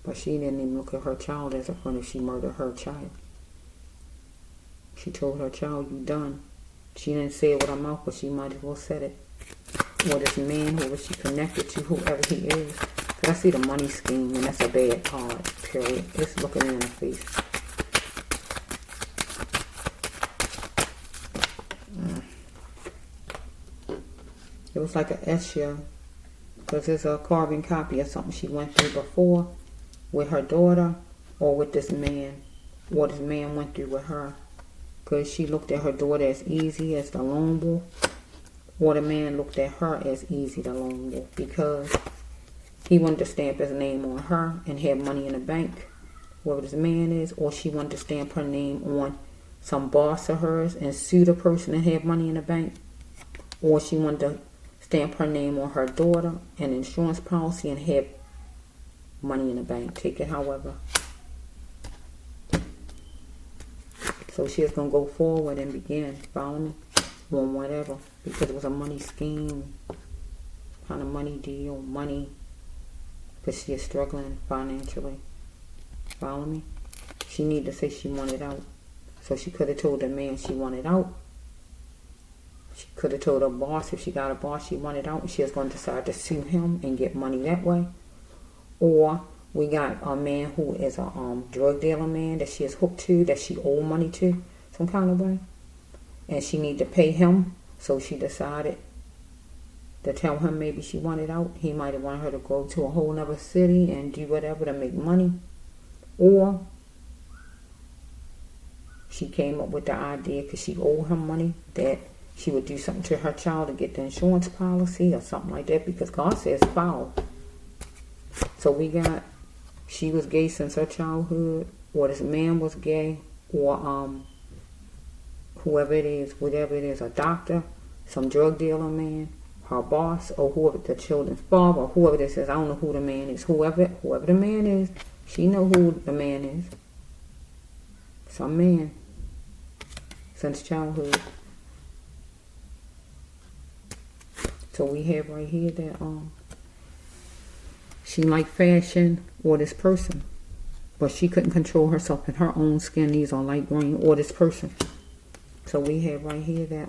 But she didn't even look at her child as a friend if she murdered her child. She told her child, you done. She didn't say it with her mouth, but she might as well said it. Or this man, whoever she connected to, whoever he is. Because I see the money scheme, and that's a bad card, period. It's looking me in the face. It was like an issue, because it's a carbon copy of something she went through before with her daughter, or with this man, what this man went through with her. Because she looked at her daughter as easy as the lone wolf, or the man looked at her as easy the lone wolf, because he wanted to stamp his name on her and have money in the bank, whoever this man is, or she wanted to stamp her name on some boss of hers and sue the person and have money in the bank, or she wanted to stamp her name on her daughter, an insurance policy, and have money in the bank. Take it however. So she was going to go forward and begin, follow me, on whatever, because it was a money scheme, kind of money deal, money, because she is struggling financially. Follow me? She needed to say she wanted out. So she could have told the man she wanted out. She could have told her boss, if she got a boss she wanted out, and she was going to decide to sue him and get money that way. Or we got a man who is a drug dealer man that she is hooked to, that she owe money to some kind of way. And she needed to pay him, so she decided to tell him maybe she wanted out. He might have wanted her to go to a whole nother city and do whatever to make money. Or she came up with the idea, because she owed him money, that she would do something to her child to get the insurance policy or something like that, because God says foul. So we got, she was gay since her childhood, or this man was gay, or whoever it is, whatever it is, a doctor, some drug dealer man, her boss, or whoever, the children's father, or whoever this is. I don't know who the man is. Whoever the man is, she know who the man is. Some man. Since childhood. So we have right here that she liked fashion or this person. But she couldn't control herself in her own skin. These are light green, or this person. So we have right here that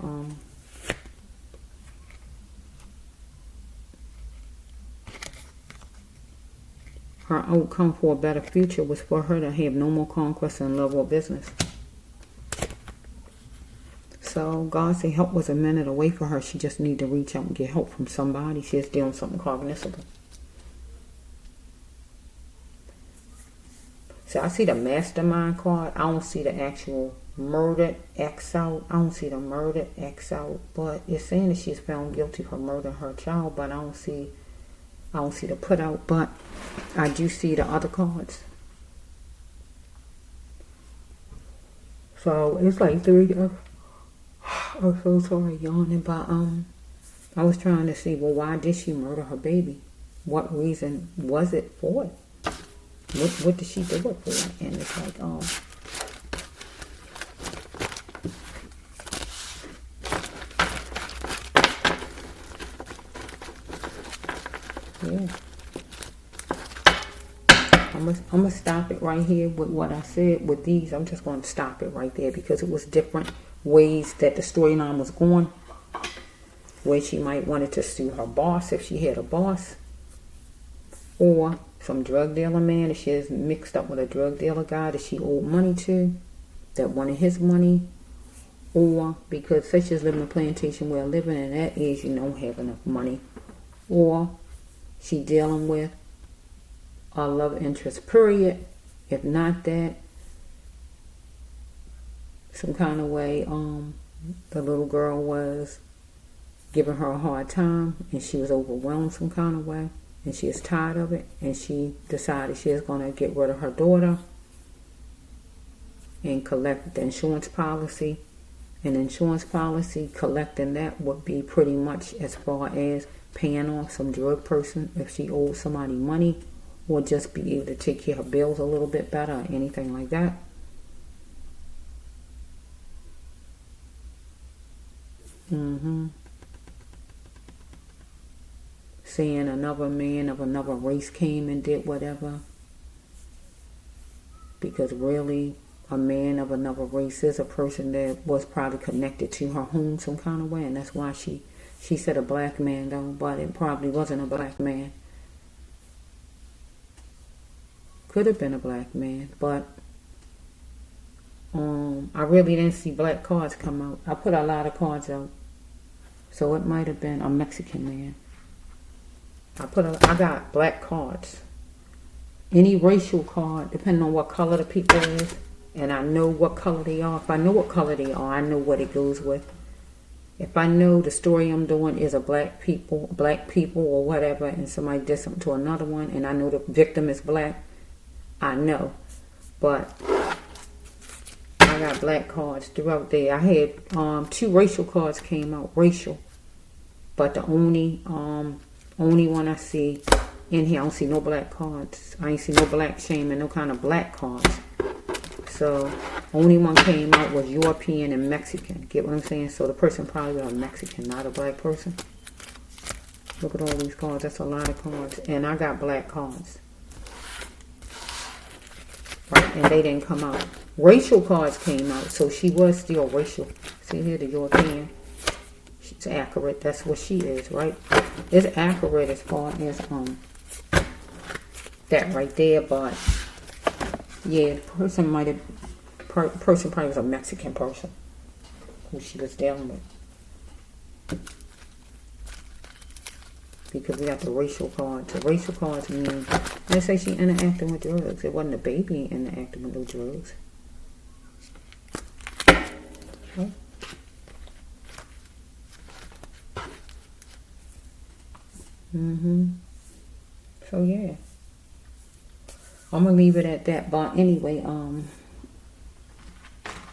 her outcome for a better future was for her to have no more conquest in love or business. So God said help was a minute away for her. She just needed to reach out and get help from somebody. She's dealing with something cognizable. So I see the mastermind card. I don't see the actual murdered X out. I don't see the murdered X out. But it's saying that she's found guilty for murdering her child. But I don't see the put out. But I do see the other cards. So it's like three. I'm so sorry, yawning. But I was trying to see, well, why did she murder her baby? What reason was it for it? What did she do it for? And it's like, yeah. I'm gonna stop it right here with what I said with these. I'm just going to stop it right there because it was different ways that the storyline was going. Where she might wanted to sue her boss if she had a boss, or some drug dealer man that she is mixed up with a drug dealer guy that she owed money to, that wanted his money, or because such as living in a plantation where living in that age you don't have enough money, or she dealing with a love interest period. If not that, some kind of way the little girl was giving her a hard time and she was overwhelmed some kind of way. And she is tired of it, and she decided she is going to get rid of her daughter and collect the insurance policy. And insurance policy, collecting that would be pretty much as far as paying off some drug person if she owed somebody money, or just be able to take care of her bills a little bit better, or anything like that. Saying another man of another race came and did whatever. Because really, a man of another race is a person that was probably connected to her home some kind of way. And that's why she said a black man though, but it probably wasn't a black man. Could have been a black man, but I really didn't see black cards come out. I put a lot of cards out. So it might have been a Mexican man. I got black cards. Any racial card, depending on what color the people is, and I know what color they are. If I know what color they are, I know what it goes with. If I know the story I'm doing is a black people or whatever, and somebody did something to another one, and I know the victim is black, I know. But I got black cards throughout there. I had 2 racial cards came out, racial. But the only one I see in here, I don't see no black cards. I ain't see no black shame and no kind of black cards. So, only one came out was European and Mexican. Get what I'm saying? So the person probably was a Mexican, not a black person. Look at all these cards. That's a lot of cards. And I got black cards. Right? And they didn't come out. Racial cards came out. So she was still racial. See here, the European. She's accurate. That's what she is, right? It's accurate as far as that right there, but yeah, the person person probably was a Mexican person who she was dealing with. Because we got the racial cards. The racial cards mean, let's say she interacting with drugs. It wasn't a baby interacting with no drugs. Okay. So yeah, I'm gonna leave it at that. But anyway,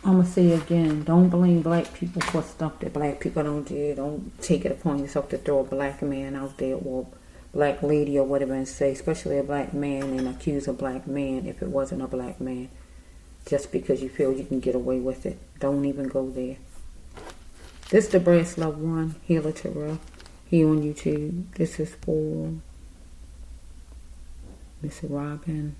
I'm going to say again, don't blame black people for stuff that black people don't do. Don't take it upon yourself to throw a black man out there or black lady or whatever and say, especially a black man, and accuse a black man if it wasn't a black man. Just because you feel you can get away with it. Don't even go there. This is the Brass Love One, Healer Terrell. He on YouTube. This is for Miss Robin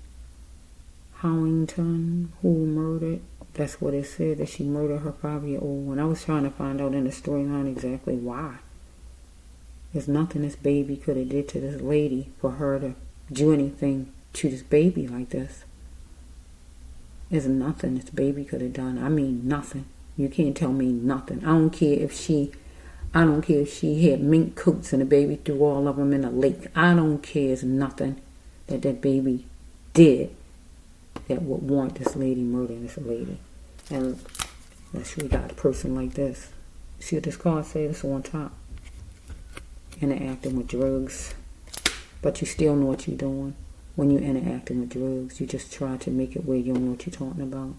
Howington, who murdered. That's what it said, that she murdered her 5-year-old. And I was trying to find out in the storyline exactly why. There's nothing this baby could have did to this lady for her to do anything to this baby like this. There's nothing this baby could have done. I mean nothing. You can't tell me nothing. I don't care if she had mink coats and the baby threw all of them in a lake. I don't care. It's nothing that baby did that would warrant this lady murdering this lady. And unless we got a person like this. See what this card says? It's on top. Interacting with drugs. But you still know what you're doing. When you're interacting with drugs, you just try to make it where you don't know what you're talking about.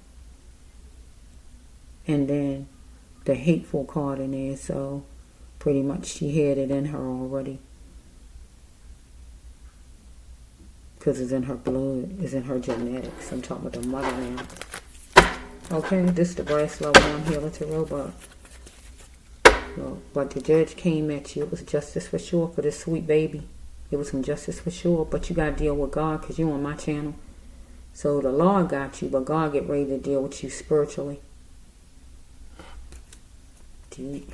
And then the hateful card in there, so pretty much she had it in her already. Because it's in her blood, it's in her genetics. I'm talking about the mother now. Okay, this is the Brass Love One, Healer Tarot. But the judge came at you. It was justice for sure for this sweet baby. It was some justice for sure, but you got to deal with God because you're on my channel. So the law got you, but God get ready to deal with you spiritually. Deep.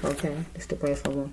Okay, this is the Brass Love One.